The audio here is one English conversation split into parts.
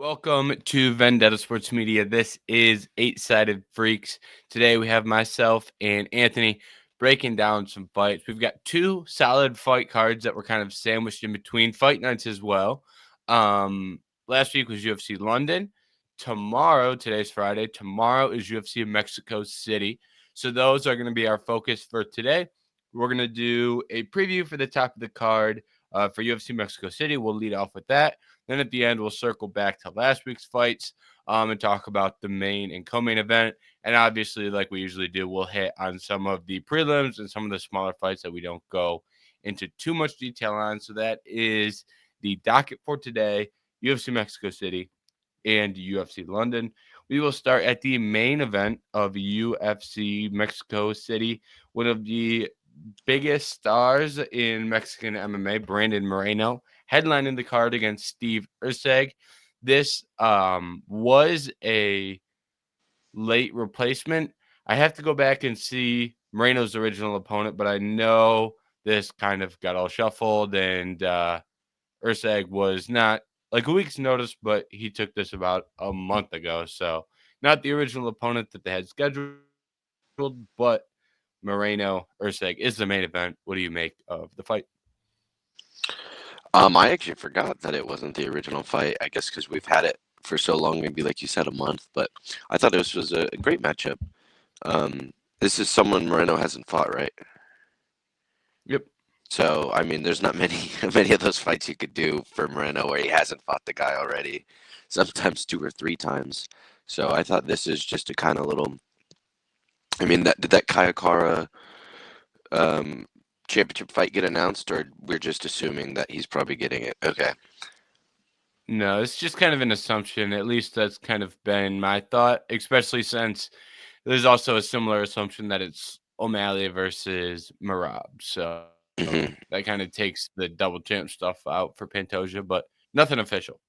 Welcome to Vendetta Sports Media. This is Eight Sided Freaks. Today we have myself and Anthony breaking down some fights. We've got two solid fight cards that were kind of sandwiched in between fight nights as well. Last week was UFC London. Today's Friday. Tomorrow is UFC Mexico City. So those are going to be our focus for today. We're going to do a preview for the top of the card for UFC Mexico City. We'll lead off with that. Then at the end, we'll circle back to last week's fights and talk about the main and co-main event. And obviously, like we usually do, we'll hit on some of the prelims and some of the smaller fights that we don't go into too much detail on. So that is the docket for today, UFC Mexico City and UFC London. We will start at the main event of UFC Mexico City. One of the biggest stars in Mexican MMA, Brandon Moreno, headlining the card against Steve Erceg. This was a late replacement. I have to go back and see Moreno's original opponent, but I know this kind of got all shuffled, and Erceg was not like a week's notice, but he took this about a month ago. So not the original opponent that they had scheduled, but Moreno Erceg is the main event. What do you make of the fight? I actually forgot that it wasn't the original fight. I guess because we've had it for so long, maybe like you said, a month. But I thought this was a great matchup. This is someone Moreno hasn't fought, right? Yep. So I mean, there's not many many of those fights you could do for Moreno where he hasn't fought the guy already. Sometimes 2 or 3 times. So I thought this is just a kind of little. I mean, did that Kayakara championship fight get announced, or we're just assuming that he's probably getting it? Okay. No, it's just kind of an assumption. At least that's kind of been my thought, especially since there's also a similar assumption that it's O'Malley versus Marab. So hmm that kind of takes the double champ stuff out for Pantoja, but nothing official.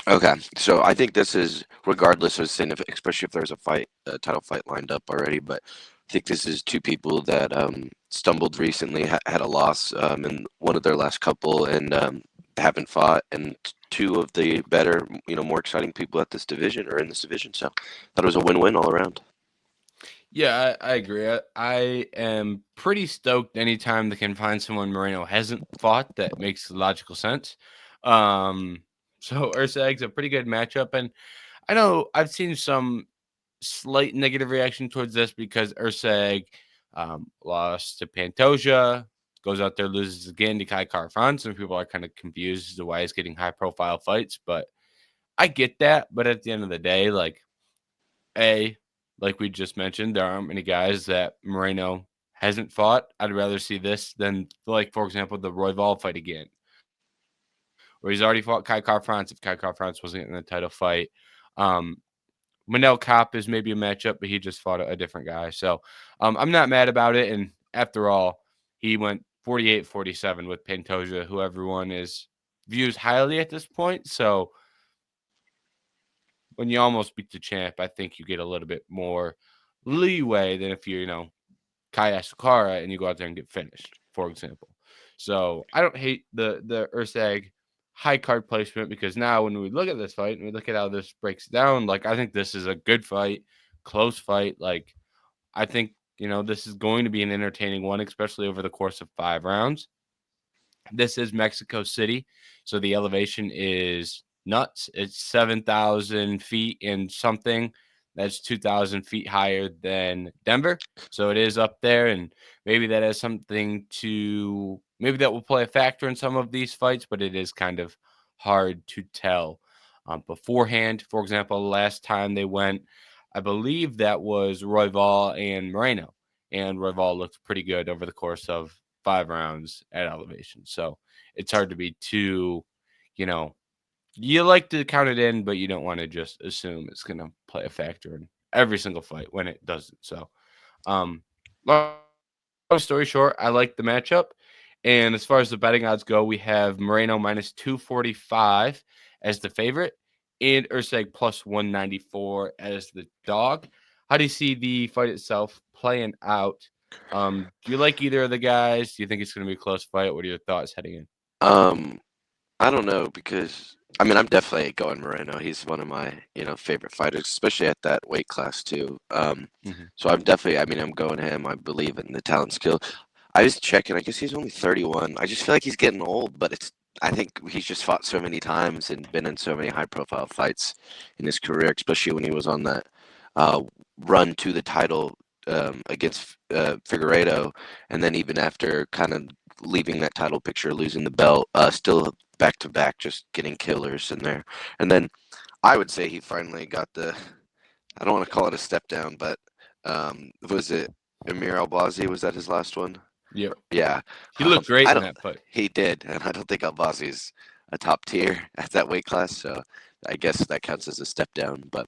Okay, so I think this is regardless of significant, especially if there's a title fight lined up already. But I think this is two people that stumbled recently, had a loss in one of their last couple, and haven't fought. And two of the better, more exciting people at this division are in this division. So that was a win-win all around. Yeah, I agree. I am pretty stoked anytime they can find someone Moreno hasn't fought that makes logical sense. Um, so Erceg's a pretty good matchup, and I know I've seen some slight negative reaction towards this because Erceg lost to Pantoja, goes out there, loses again to Kai Kara-France, and people are kind of confused as to why he's getting high-profile fights. But I get that. But at the end of the day, like we just mentioned, there aren't many guys that Moreno hasn't fought. I'd rather see this than, like, for example, the Royval fight again, where he's already fought Kai Kara-France if Kai Kara-France wasn't in the title fight. Manel Kopp is maybe a matchup, but he just fought a different guy. So I'm not mad about it. And after all, he went 48-47 with Pantoja, who everyone views highly at this point. So when you almost beat the champ, I think you get a little bit more leeway than if you're, Kaya Sakara and you go out there and get finished, for example. So I don't hate the Erceg high card placement because now when we look at this fight and we look at how this breaks down, like I think this is a good fight, close fight. Like I think, this is going to be an entertaining one, especially over the course of 5 rounds. This is Mexico City, so the elevation is nuts. It's 7,000 feet and something. That's 2,000 feet higher than Denver. So it is up there, and maybe that has something to maybe that will play a factor in some of these fights, but it is kind of hard to tell beforehand. For example, last time they went, I believe that was Royval and Moreno, and Royval looked pretty good over the course of 5 rounds at elevation. So it's hard to be too, you like to count it in, but you don't want to just assume it's going to play a factor in every single fight when it doesn't. So, long story short, I like the matchup. And as far as the betting odds go, we have Moreno minus 245 as the favorite and Erceg plus 194 as the dog. How do you see the fight itself playing out? Do you like either of the guys? Do you think it's going to be a close fight? What are your thoughts heading in? Um, I don't know because I mean, I'm definitely going Moreno. He's one of my, favorite fighters, especially at that weight class too. Hmm. So I'm definitely, I mean, I'm going him. I believe in the talent skill. I was checking. I guess he's only 31. I just feel like he's getting old, but I think he's just fought so many times and been in so many high-profile fights in his career, especially when he was on that uh, run to the title against Figueiredo, and then even after kind of leaving that title picture, losing the belt, still back to back, just getting killers in there. And then I would say he finally got the. I don't want to call it a step down, but was it Amir Albazi? Was that his last one? Yep. Yeah, He looked great I in don't. that fight. He did, and I don't think Albazi's a top tier at that weight class, so I guess that counts as a step down. But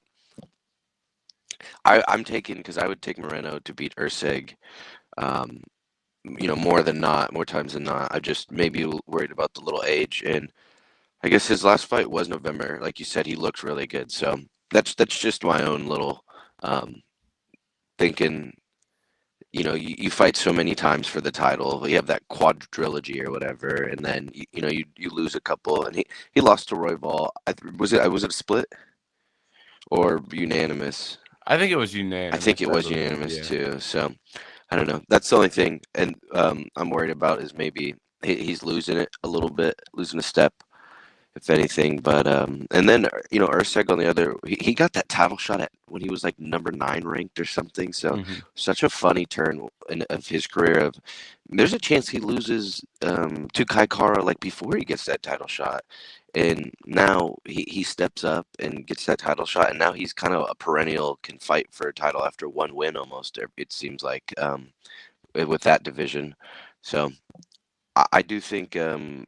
I'm taking because I would take Moreno to beat Erceg. Um, more than not, more times than not. I just maybe worried about the little age, and I guess his last fight was November. Like you said, he looked really good. So that's just my own little um, thinking. You fight so many times for the title. You have that quadrilogy or whatever, and then you lose a couple. And he lost to Royval. Was it a split or unanimous? I think it was I think unanimous, it I was believe. unanimous Yeah. too. So I don't know. That's the only thing, and I'm worried about is maybe he's losing it a little bit, losing a step, if anything. But and then Erceg on the other, he got that title shot at when he was like number 9 ranked or something. So Hmm. such a funny turn of his career. Of there's a chance he loses to Kai Kara like before he gets that title shot, and now he steps up and gets that title shot, and now he's kind of a perennial can fight for a title after one win almost. It seems like with that division. So I do think I'm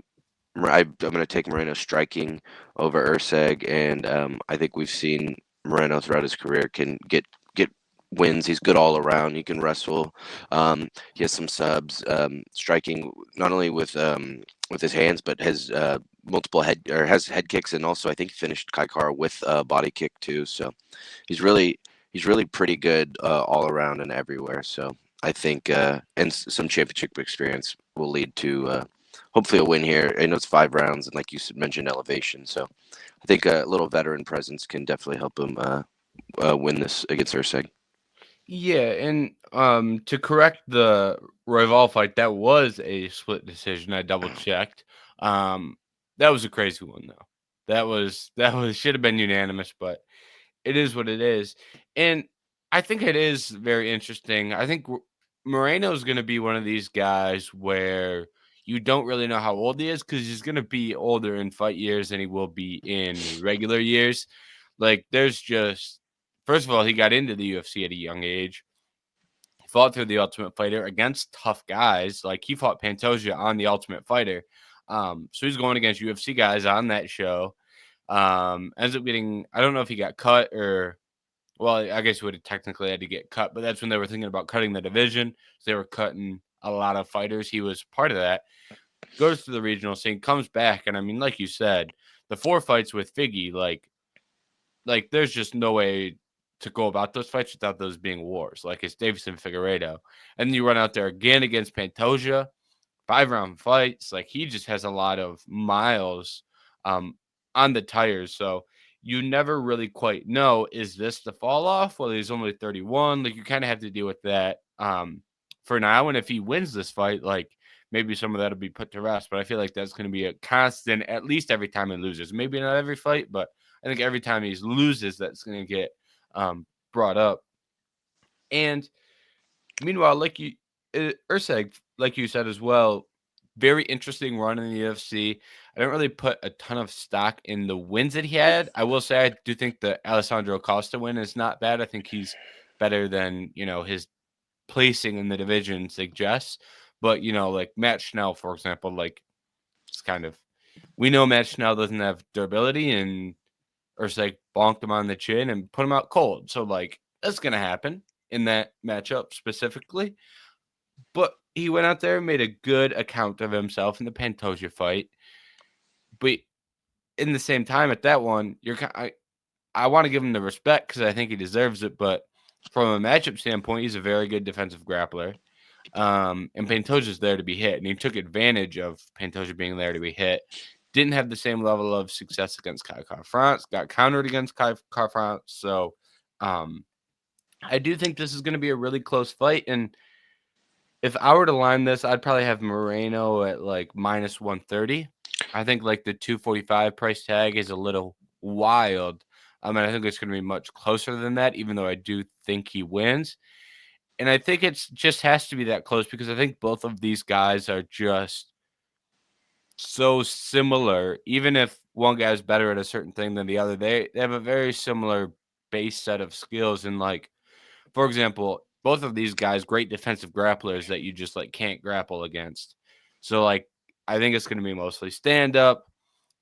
going to take Moreno striking over Erceg, and I think we've seen Moreno throughout his career can get wins. He's good all around. He can wrestle. He has some subs, striking not only with his hands, but has multiple head kicks, and also I think finished Kaikara with a body kick too. So he's really he's really pretty good all around and everywhere. So I think and some championship experience will lead to hopefully a win here. I know it's 5 rounds, and like you mentioned, elevation. So I think a little veteran presence can definitely help him win this against Erceg. Yeah, and to correct the Royval fight, that was a split decision. I double checked. Um, that was a crazy one though. That was should have been unanimous, but it is what it is. And I think it is very interesting. I think Moreno is going to be one of these guys where you don't really know how old he is because he's going to be older in fight years than he will be in regular years. Like, there's just, first of all, he got into the UFC at a young age. He fought through the Ultimate Fighter against tough guys. Like, he fought Pantoja on the Ultimate Fighter. So he's going against UFC guys on that show. Ends up getting, I don't know if he got cut or, well, I guess he would have technically had to get cut, but that's when they were thinking about cutting the division. So they were cutting a lot of fighters. He was part of that. Goes to the regional scene, comes back, and I mean, like you said, the 4 fights with Figgy, like there's just no way to go about those fights without those being wars. Like it's Davison Figueiredo, and then you run out there again against Pantoja, 5 round fights. Like he just has a lot of miles um, on the tires. So you never really quite know, is this the fall off? Well, he's only 31. Like you kind of have to deal with that for now. And if he wins this fight, like maybe some of that'll be put to rest. But I feel like that's going to be a constant, at least every time he loses. Maybe not every fight, but I think every time he loses, that's going to get brought up. And meanwhile, like you, Erceg, like you said as well, very interesting run in the UFC. I don't really put a ton of stock in the wins that he had. I will say I do think the Alessandro Costa win is not bad. I think he's better than his placing in the division suggests. But like Matt Schnell, for example, like it's kind of, we know Matt Schnell doesn't have durability, and Erceg bonked him on the chin and put him out cold. So like that's gonna happen in that matchup specifically. But he went out there and made a good account of himself in the Pantoja fight. But in the same time, at that one, I want to give him the respect because I think he deserves it. But from a matchup standpoint, he's a very good defensive grappler. And Pantoja's there to be hit, and he took advantage of Pantoja being there to be hit. didn't have the same level of success against Kai France, got countered against Kai France. So I do think this is going to be a really close fight. And if I were to line this, I'd probably have Moreno at like minus 130. I think like the 245 price tag is a little wild. I mean, I think it's going to be much closer than that, even though I do think he wins. And I think it's just has to be that close because I think both of these guys are just so similar. Even if one guy's better at a certain thing than the other, they have a very similar base set of skills. And like, for example, both of these guys, great defensive grapplers that you just like can't grapple against. So like, I think it's going to be mostly stand up.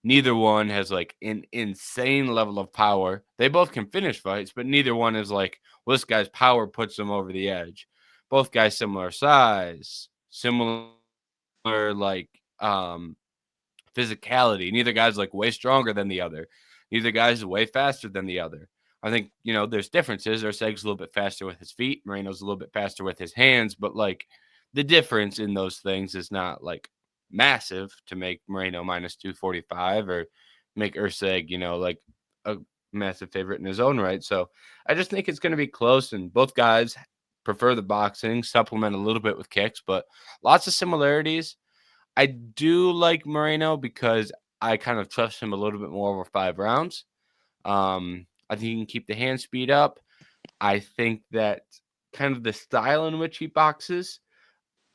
Neither one has like an insane level of power. They both can finish fights, but neither one is like, well, this guy's power puts them over the edge. Both guys similar size, similar like physicality. Neither guy's like way stronger than the other. Neither guy's way faster than the other. I think, there's differences. Erceg's a little bit faster with his feet. Moreno's a little bit faster with his hands, but like the difference in those things is not like massive to make Moreno minus 245 or make Erceg, like a massive favorite in his own right. So I just think it's going to be close, and both guys prefer the boxing, supplement a little bit with kicks, but lots of similarities. I do like Moreno because I kind of trust him a little bit more over 5 rounds. I think he can keep the hand speed up. I think that kind of the style in which he boxes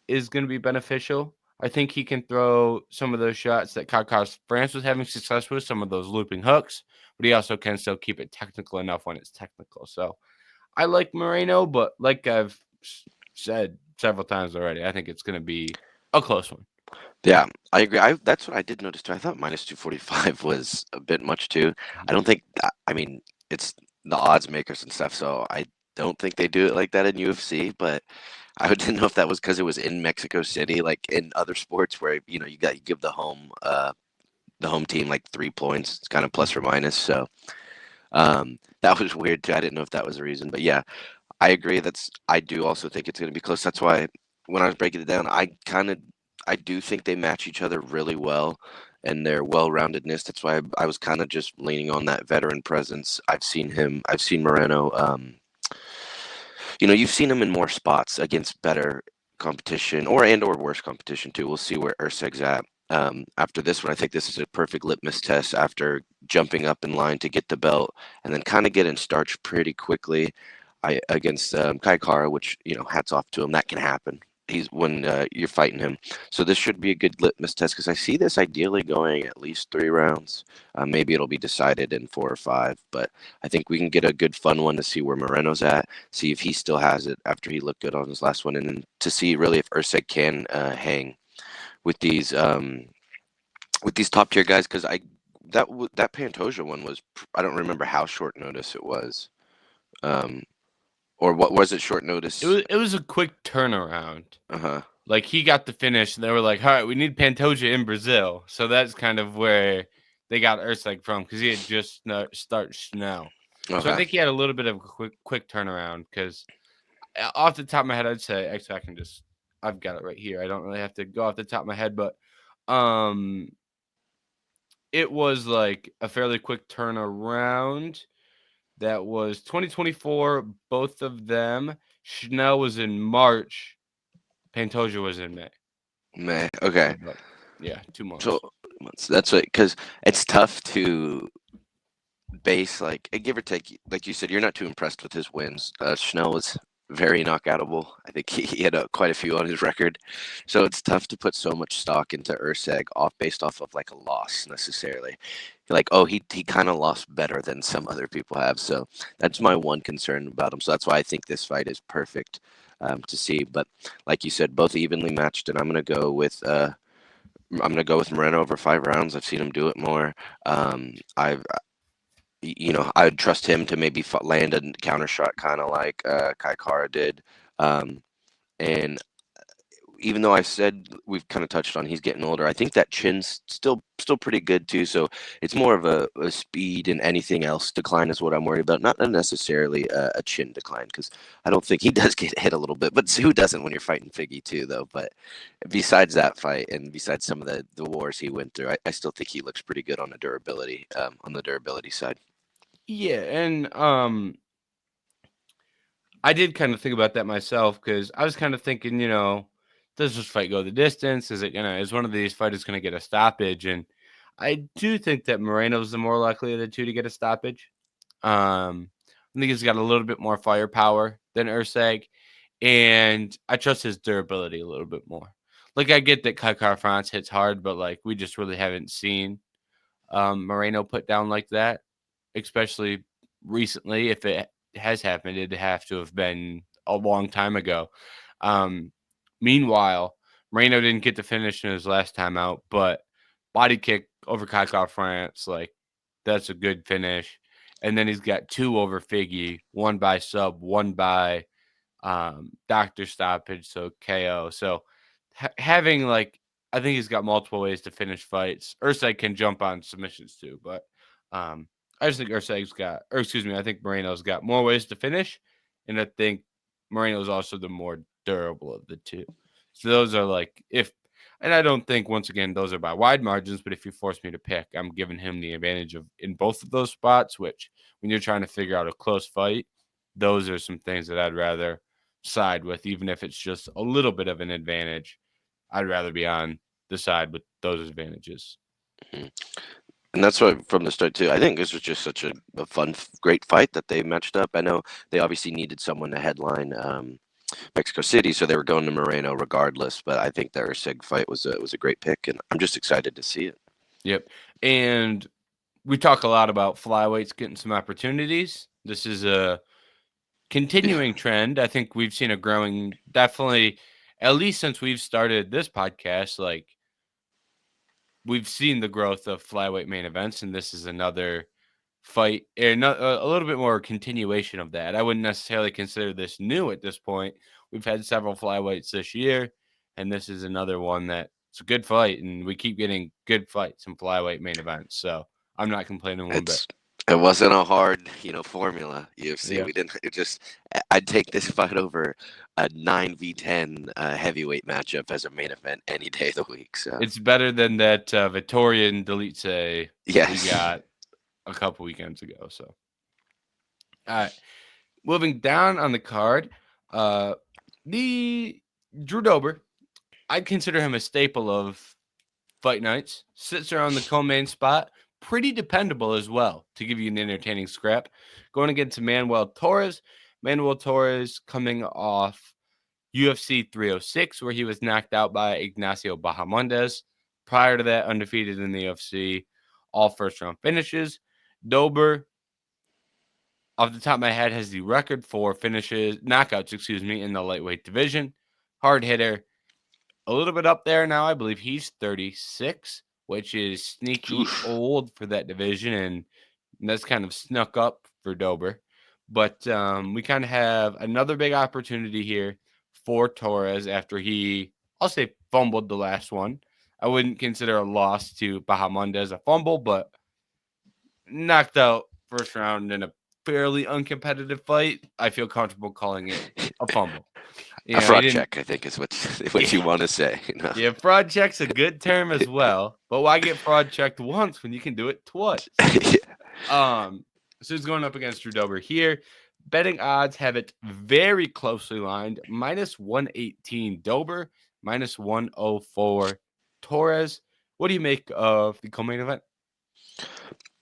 is going to be beneficial. I think he can throw some of those shots that Kai France was having success with, some of those looping hooks, but he also can still keep it technical enough when it's technical. So I like Moreno, but like I've said several times already, I think it's going to be a close one. Yeah, I agree. That's what I did notice too. I thought minus 245 was a bit much too. I don't think I mean, it's the odds makers and stuff, so I don't think they do it like that in UFC, but I didn't know if that was because it was in Mexico City, like in other sports where, you give the home team like 3 points. It's kind of plus or minus. So that was weird too. I didn't know if that was the reason, but yeah, I agree. I do also think it's going to be close. That's why when I was breaking it down, I do think they match each other really well and their well-roundedness. That's why I was kind of just leaning on that veteran presence. I've seen Moreno. You've seen him in more spots against better competition or worse competition too. We'll see where Erceg's at. After this one, I think this is a perfect litmus test after jumping up in line to get the belt and then kind of getting starched pretty quickly. Against Kai Kara, which hats off to him. That can happen. He's when you're fighting him. So this should be a good litmus test because I see this ideally going at least 3 rounds. Maybe it'll be decided in 4 or 5, but I think we can get a good fun one to see where Moreno's at, see if he still has it after he looked good on his last one, and then to see really if Erceg can hang with these top tier guys because that Pantoja one was I don't remember how short notice it was. Or what was it? Short notice. It was a quick turnaround. Uh-huh. Like he got the finish, and they were like, "All right, we need Pantoja in Brazil." So that's kind of where they got Erceg from because he had just started Schnell. Okay. So I think he had a little bit of a quick turnaround because off the top of my head, I'd say actually I've got it right here. I don't really have to go off the top of my head, but it was like a fairly quick turnaround. That was 2024, both of them. Schnell was in March. Pantoja was in May. May. Okay. But, yeah, 2 months. So that's what because it's tough to base like give or take. Like you said, you're not too impressed with his wins. Schnell was very knockoutable. I think he had quite a few on his record. So it's tough to put so much stock into Erceg based off of like a loss necessarily. Like, oh, he kind of lost better than some other people have. So that's my one concern about him. So that's why I think this fight is perfect to see. But like you said, both evenly matched, and I'm gonna go with Moreno over 5 rounds. I've seen him do it more. I would trust him to maybe land a counter shot, kind of like Kai Kara did. And even though I said we've kind of touched on he's getting older, I think that chin's still pretty good too. So it's more of a speed and anything else decline is what I'm worried about, not necessarily a chin decline because I don't think he does get hit a little bit, but who doesn't when you're fighting Figgy too, though. But besides that fight and besides some of the wars he went through, I still think he looks pretty good on the durability side. Yeah, and I did kind of think about that myself because I was kind of thinking, does this fight go the distance? Is one of these fighters gonna get a stoppage? And I do think that Moreno's the more likely of the two to get a stoppage. I think he's got a little bit more firepower than Erceg, and I trust his durability a little bit more. Like I get that Kai France hits hard, but like we just really haven't seen Moreno put down like that, especially recently. If it has happened, it'd have to have been a long time ago. Um, Meanwhile, Moreno didn't get to finish in his last time out, but body kick over Kai France, like that's a good finish. And then he's got two over Figgy, one by sub, one by doctor stoppage, so KO. So having like, I think he's got multiple ways to finish fights. Erceg can jump on submissions too, but I just think I think Moreno's got more ways to finish, and I think Moreno's also the more durable of the two. So those are like and I don't think once again those are by wide margins, but if you force me to pick, I'm giving him the advantage of in both of those spots. Which when you're trying to figure out a close fight, those are some things that I'd rather side with, even if it's just a little bit of an advantage. I'd rather be on the side with those advantages. Mhm. And that's why from the start too. I think this was just such a fun, great fight that they matched up. I know they obviously needed someone to headline Mexico City, so they were going to Moreno regardless. But I think the Erceg fight was a great pick, and I'm just excited to see it. Yep. And we talk a lot about flyweights getting some opportunities. This is a continuing trend. I think we've seen a growing, definitely, at least since we've started this podcast, like we've seen the growth of flyweight main events, and this is another fight, a little bit more continuation of that. I wouldn't necessarily consider this new at this point. We've had several flyweights this year, and this is another one that it's a good fight, and we keep getting good fights in flyweight main events. So I'm not complaining one bit. It's it wasn't a hard, formula, UFC. Yeah. We didn't it just I'd take this fight over a 9v10 heavyweight matchup as a main event any day of the week. So, It's better than that Victorian Delete we yes. got a couple weekends ago. So, all right. Moving down on the card, the Drew Dober, I'd consider him a staple of fight nights. Sits around the co-main spot, pretty dependable as well to give you an entertaining scrap. Going against Manuel Torres. Manuel Torres coming off UFC 306, where he was knocked out by Ignacio Bahamondes. Prior to that, undefeated in the UFC, all first round finishes. Dober, off the top of my head, has the record for knockouts, in the lightweight division. Hard hitter, a little bit up there now. I believe he's 36, which is sneaky Oof. old for that division, and that's kind of snuck up for Dober. But we kind of have another big opportunity here for Torres after I'll say, fumbled the last one. I wouldn't consider a loss to Bahamondes a fumble, but knocked out first round in a fairly uncompetitive fight. I feel comfortable calling it a fumble. A He fraud didn't. check, I think, is what what you Yeah, want to say. yeah. Fraud check's a good term as well, but why get fraud checked once when you can do it twice? Yeah. So he's going up against Drew Dober here. Betting odds have it very closely lined. Minus 118 Dober, minus 104 Torres. What do you make of the co-main event?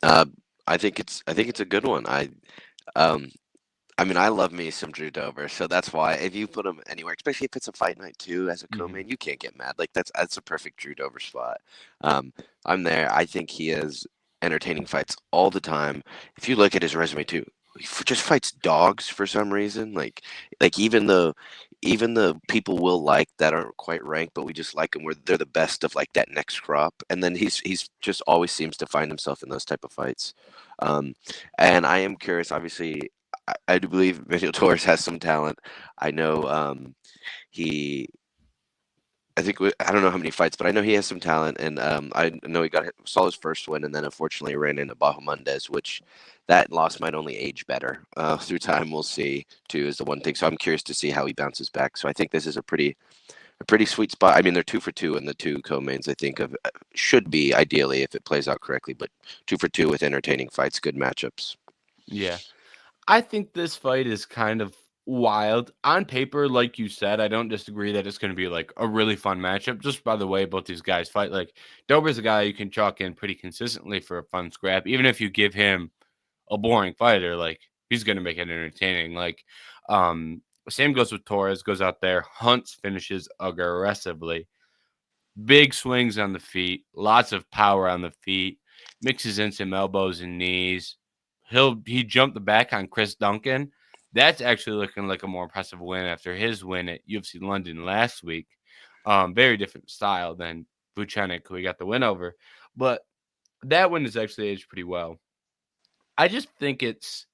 Uh, I think it's a good one. Um I mean, I love me some Drew Dober, so that's why if you put him anywhere, especially if it's a fight night too, as a Mm-hmm. co-main, you can't get mad. Like that's a perfect Drew Dober spot. Um, I'm there. I think he has entertaining fights all the time. If you look at his resume too, just fights dogs for some reason. Like even the people will like that aren't quite ranked, but we just like them where they're the best of like that next crop. And then he's just always seems to find himself in those type of fights. Um, and I am curious, obviously. I do believe Manuel Torres has some talent. I know he I don't know how many fights, but I know he has some talent, and I know saw his first win, and then unfortunately ran into Bahamondes, which that loss might only age better through time. We'll see. Too is the one thing. So I'm curious to see how he bounces back. So I think this is a pretty sweet spot. I mean, they're 2 for 2 in the two co-mains. I think of should be ideally if it plays out correctly, but 2 for 2 with entertaining fights, good matchups. Yeah. I think this fight is kind of wild. On paper, like you said, I don't disagree that it's going to be like a really fun matchup just by the way both these guys fight. Like, Dober's a guy you can chalk in pretty consistently for a fun scrap. Even if you give him a boring fighter, like, he's going to make it entertaining. Like, same goes with Torres, goes out there, hunts, finishes aggressively. Big swings on the feet, lots of power on the feet, mixes in some elbows and knees. He jumped the back on Chris Duncan. That's actually looking like a more impressive win after his win at UFC London last week. Very different style than Vucenic, who he got the win over. But that win is actually aged pretty well. I just think it's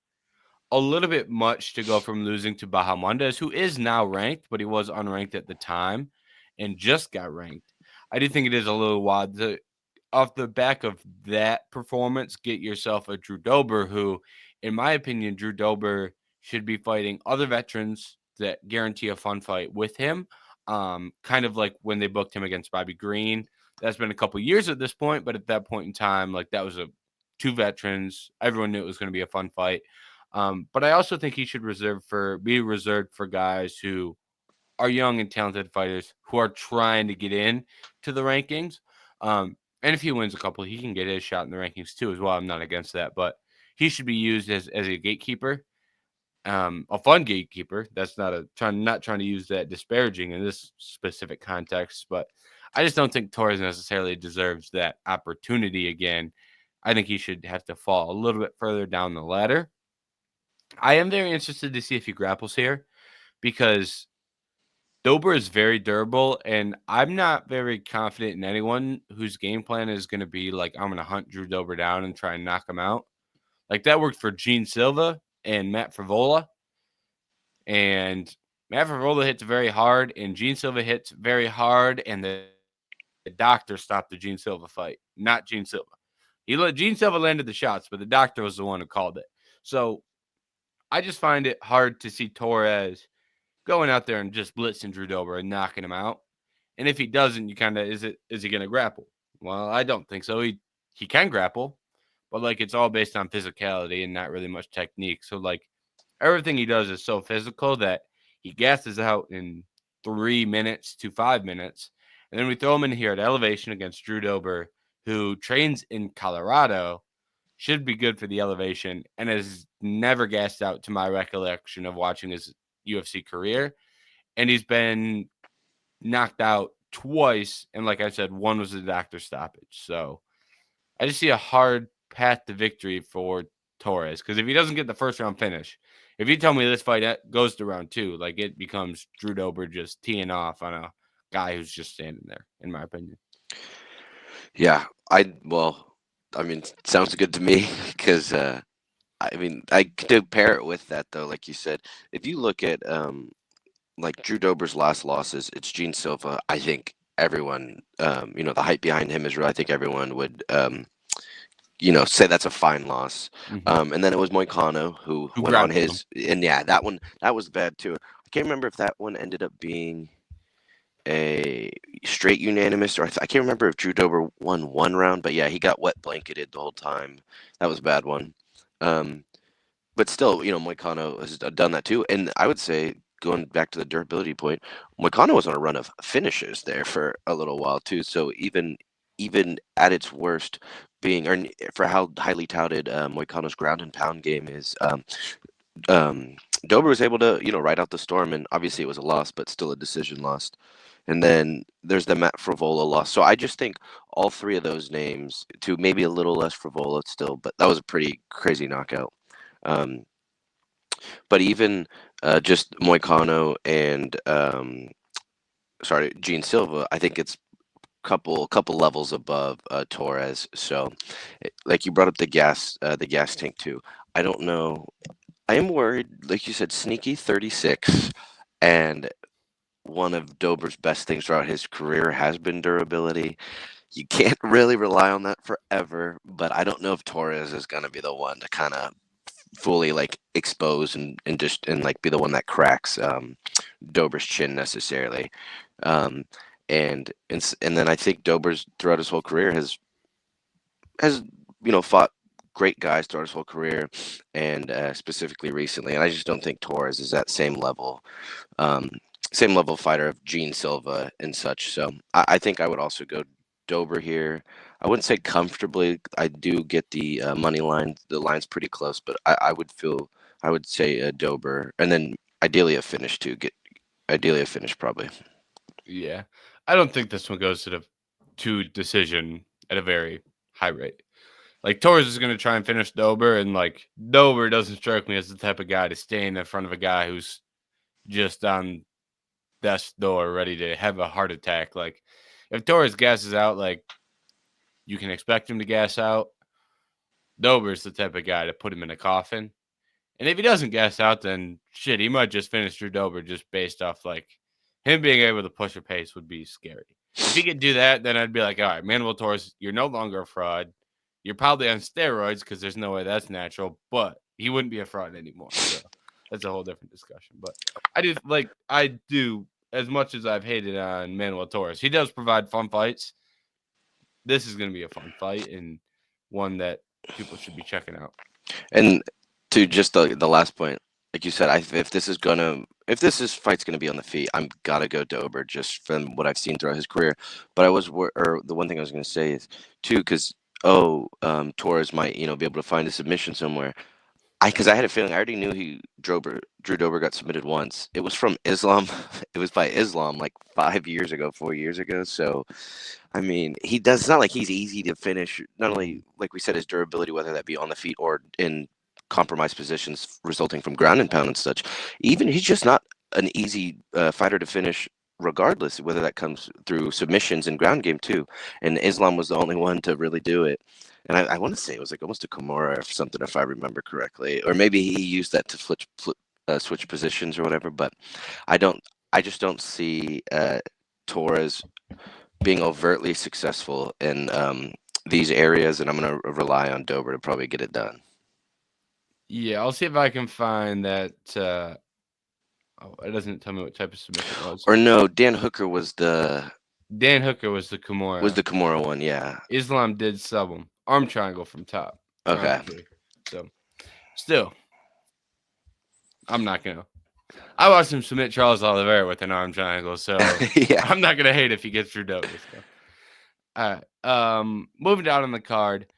a little bit much to go from losing to Bahamondes, who is now ranked, but he was unranked at the time and just got ranked. I do think it is a little wild to, off the back of that performance, get yourself a Drew Dober, who, in my opinion, Drew Dober should be fighting other veterans that guarantee a fun fight with him. Kind of like when they booked him against Bobby Green. That's been a couple years at this point, but at that point in time, like, that was a two veterans. Everyone knew it was going to be a fun fight. But I also think he should be reserved for guys who are young and talented fighters who are trying to get in to the rankings. And if he wins a couple, he can get his shot in the rankings too as well. I'm not against that, but he should be used as a gatekeeper, a fun gatekeeper. That's not trying to use that disparaging in this specific context, but I just don't think Torres necessarily deserves that opportunity again. I think he should have to fall a little bit further down the ladder. I am very interested to see if he grapples here because Dober is very durable, and I'm not very confident in anyone whose game plan is going to be like, I'm going to hunt Drew Dober down and try and knock him out. Like, that worked for Gene Silva and Matt Frivola, and Matt Frivola hits very hard, and Gene Silva hits very hard, and the doctor stopped the Gene Silva fight, not Gene Silva. Gene Silva landed the shots, but the doctor was the one who called it. So I just find it hard to see Torres going out there and just blitzing Drew Dober and knocking him out. And if he doesn't, you kind of is he going to grapple? Well, I don't think so. He can grapple, but like, it's all based on physicality and not really much technique. So like, everything he does is so physical that he gasses out in 3 minutes to 5 minutes, and then we throw him in here at elevation against Drew Dober, who trains in Colorado, should be good for the elevation, and has never gassed out to my recollection of watching his UFC career. And he's been knocked out twice, and like I said, one was a doctor stoppage. So I just see a hard path to victory for Torres, because if he doesn't get the first round finish, if you tell me this fight goes to round two, like, it becomes Drew Dober just teeing off on a guy who's just standing there, in my opinion. Yeah, I mean, sounds good to me because I mean, I could pair it with that though, like you said. If you look at like Drew Dober's last losses, it's Gene Silva. I think everyone, the hype behind him is real. I think everyone would, say that's a fine loss. Mm-hmm. And then it was Moicano who Who went on grounded him? his, and yeah, that was bad too. I can't remember if that one ended up being a straight unanimous, or I can't remember if Drew Dober won one round, but yeah, he got wet blanketed the whole time. That was a bad one. Um, but still, Moicano has done that too. And I would say, going back to the durability point, Moicano was on a run of finishes there for a little while too. So even at its worst, for how highly touted Moicano's ground and pound game is, um, Dober was able to ride out the storm, and obviously it was a loss, but still a decision loss. And then there's the Matt Frivola loss. So I just think all three of those names, to maybe a little less Frivola still, but that was a pretty crazy knockout. Um, but even just Moicano and Gene Silva, I think it's couple levels above Torres. So, like you brought up the gas tank too. I don't know. I am worried, like you said, sneaky 36, and one of Dober's best things throughout his career has been durability. You can't really rely on that forever, but I don't know if Torres is going to be the one to kind of fully like expose and just and like be the one that cracks Dober's chin necessarily. Um, and then I think Dober's throughout his whole career has fought great guys throughout his whole career, and specifically recently. And I just don't think Torres is that um, same level fighter of Gene Silva and such. So I think I would also go Dober here. I wouldn't say comfortably. I do get the money line. The line's pretty close, but I would say Dober, and then ideally a finish too. Get ideally a finish probably. Yeah. I don't think this one goes to decision at a very high rate. Like Torres is going to try and finish Dober, and like Dober doesn't strike me as the type of guy to stand in front of a guy who's just on death's door, ready to have a heart attack. Like if Torres gasses out, like you can expect him to gas out. Dober's the type of guy to put him in a coffin. And if he doesn't gas out, then shit, he might just finish through Dober just based off like him being able to push a pace would be scary. If he could do that, then I'd be like, all right, Manuel Torres, you're no longer a fraud. You're probably on steroids because there's no way that's natural, but he wouldn't be a fraud anymore. So that's a whole different discussion. But I do as much as I've hated on Manuel Torres, he does provide fun fights. This is going to be a fun fight and one that people should be checking out. And to just the last point, like you said, if this fight's gonna be on the feet, I'm gotta go Dober just from what I've seen throughout his career. But or the one thing I was gonna say is too, because Torres might be able to find a submission somewhere. Because I had a feeling I already knew Drew Dober got submitted once. It was from Islam. It was by Islam like 5 years ago, 4 years ago. So I mean, he does. It's not like he's easy to finish. Not only, like we said, his durability, whether that be on the feet or in compromised positions resulting from ground and pound and such. Even he's just not an easy fighter to finish, regardless whether that comes through submissions and ground game too. And Islam was the only one to really do it. And I want to say it was like almost a Kimura or something, if I remember correctly, or maybe he used that to switch positions or whatever. But I don't. I just don't see Torres being overtly successful in these areas, and I'm going to rely on Dober to probably get it done. Yeah, I'll see if I can find that. It doesn't tell me what type of submission it was. Or no, Dan Hooker was the Kimura one, yeah. Islam did sub him. Arm triangle from top. Okay. So, still, I'm not going to. I watched him submit Charles Oliveira with an arm triangle, so yeah. I'm not going to hate if he gets through Dober. So. All right. Moving down on the card.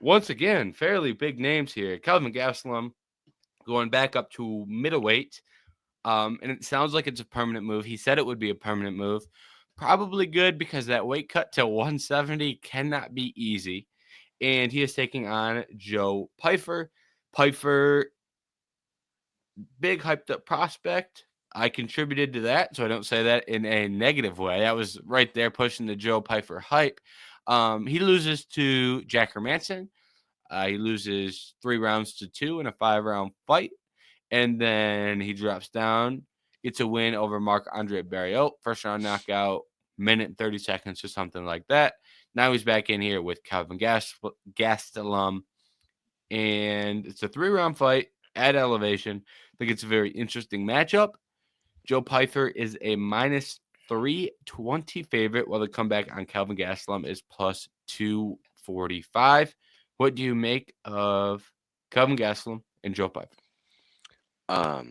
Once again, fairly big names here. Kelvin Gastelum going back up to middleweight. And it sounds like it's a permanent move. He said it would be a permanent move. Probably good because that weight cut to 170 cannot be easy. And he is taking on Joe Pyfer. Pyfer, big hyped up prospect. I contributed to that, so I don't say that in a negative way. I was right there pushing the Joe Pyfer hype. He loses to Jack Hermanson. He loses 3 rounds to 2 in a 5-round fight. And then he drops down, gets a win over Marc-Andre Barriault. First round knockout, minute and 30 seconds or something like that. Now he's back in here with Kelvin Gastelum. And it's a 3-round fight at elevation. I think it's a very interesting matchup. Joe Pyfer is a minus 320 favorite, while the comeback on Kelvin Gastelum is plus 245. What do you make of Kelvin Gastelum and Joe Pyfer? I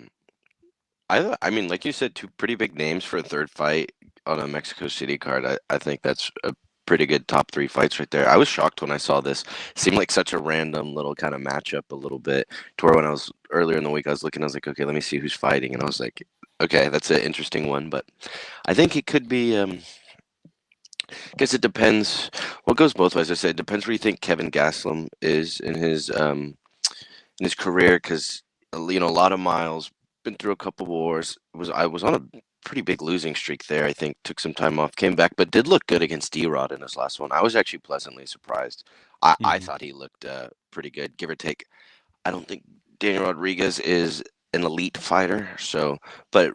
mean, like you said, 2 pretty big names for a third fight on a Mexico City card. I think that's a pretty good top 3 fights right there. I was shocked when I saw this. It seemed like such a random little kind of matchup a little bit, to where when I was earlier in the week, I was like, okay, let me see who's fighting. And I was like, okay, that's an interesting one. But I think it could be, I guess it depends. Well, it goes both ways. I said, it depends where you think Kevin Gastelum is in his career, because, a lot of miles, been through a couple wars. I was on a pretty big losing streak there. I think took some time off, came back, but did look good against D-Rod in his last one. I was actually pleasantly surprised. I thought he looked pretty good, give or take. I don't think Daniel Rodriguez is an elite fighter, but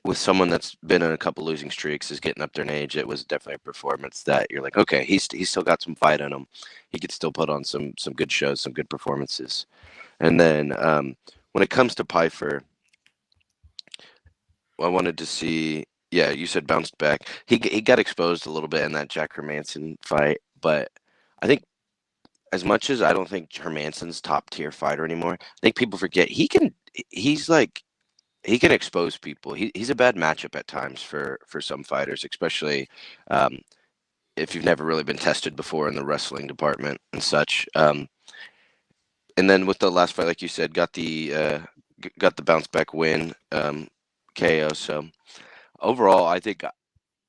with someone that's been in a couple losing streaks, is getting up there in age, it was definitely a performance that you're like, okay, he's still got some fight in him. He could still put on some good shows, some good performances. And then when it comes to Pyfer, I wanted to see. Yeah, you said bounced back. He got exposed a little bit in that Jack Hermanson fight, but I think as much as I don't think Hermanson's top tier fighter anymore, I think people forget he can. He's like he can expose people. He's a bad matchup at times for some fighters, especially um, if you've never really been tested before in the wrestling department and such. And then with the last fight, like you said, got the bounce back win, KO. So overall, I think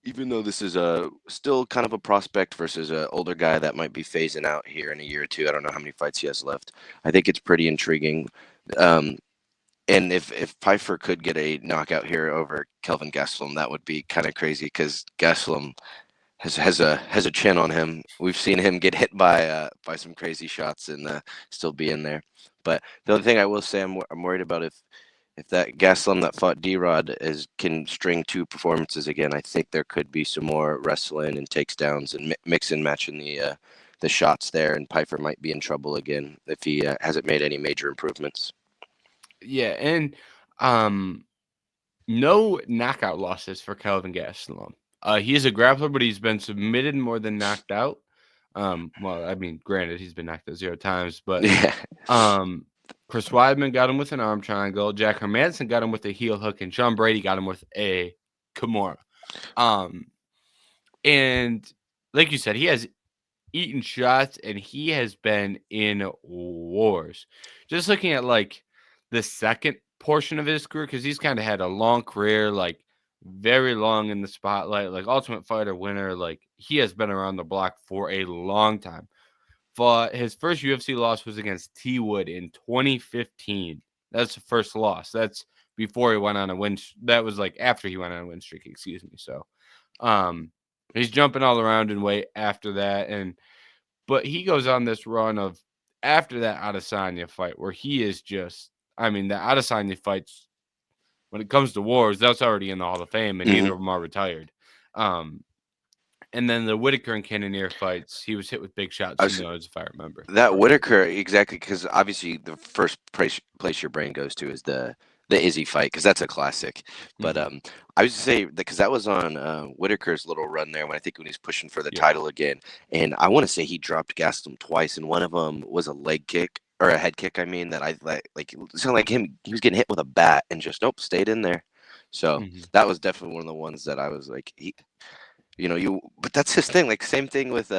even though this is a still kind of a prospect versus an older guy that might be phasing out here in a year or two, I don't know how many fights he has left. I think it's pretty intriguing. Um, and if Pyfer could get a knockout here over Kelvin Gastelum, that would be kind of crazy because Gastelum has a chin on him. We've seen him get hit by some crazy shots and still be in there. But the other thing I will say, I'm worried about if that Gastelum that fought D-Rod can string two performances again. I think there could be some more wrestling and takedowns and mix and matching the shots there, and Pyfer might be in trouble again if he hasn't made any major improvements. Yeah, and no knockout losses for Kelvin Gastelum. He is a grappler, but he's been submitted more than knocked out. Well, I mean, granted, he's been knocked out 0 times, but Yeah. Chris Weidman got him with an arm triangle. Jack Hermanson got him with a heel hook, and Sean Brady got him with a Kimura. And like you said, he has eaten shots, and he has been in wars. Just looking at like the second portion of his career, because he's kind of had a long career, like very long in the spotlight, like Ultimate Fighter winner. Like he has been around the block for a long time. Fought his first UFC loss was against T Wood in 2015. That's the first loss. That's before he went on a win. That was like after he went on a win streak. Excuse me. So, he's jumping all around in weight after that, but he goes on this run of after that Adesanya fight where he is just. I mean, the Adesanya fights when it comes to wars, that's already in the Hall of Fame, and neither of them are retired. And then the Whitaker and Cannonier fights, he was hit with big shots. If I remember that Whitaker, exactly, because obviously the first place your brain goes to is the Izzy fight because that's a classic. But I was to say because that was on Whitaker's little run there when he was pushing for the title again, and I want to say he dropped Gastelum twice, and one of them was a leg kick or a head kick. I mean that I like it sounded like him. He was getting hit with a bat and just stayed in there. So that was definitely one of the ones that I was like, but that's his thing. Like same thing with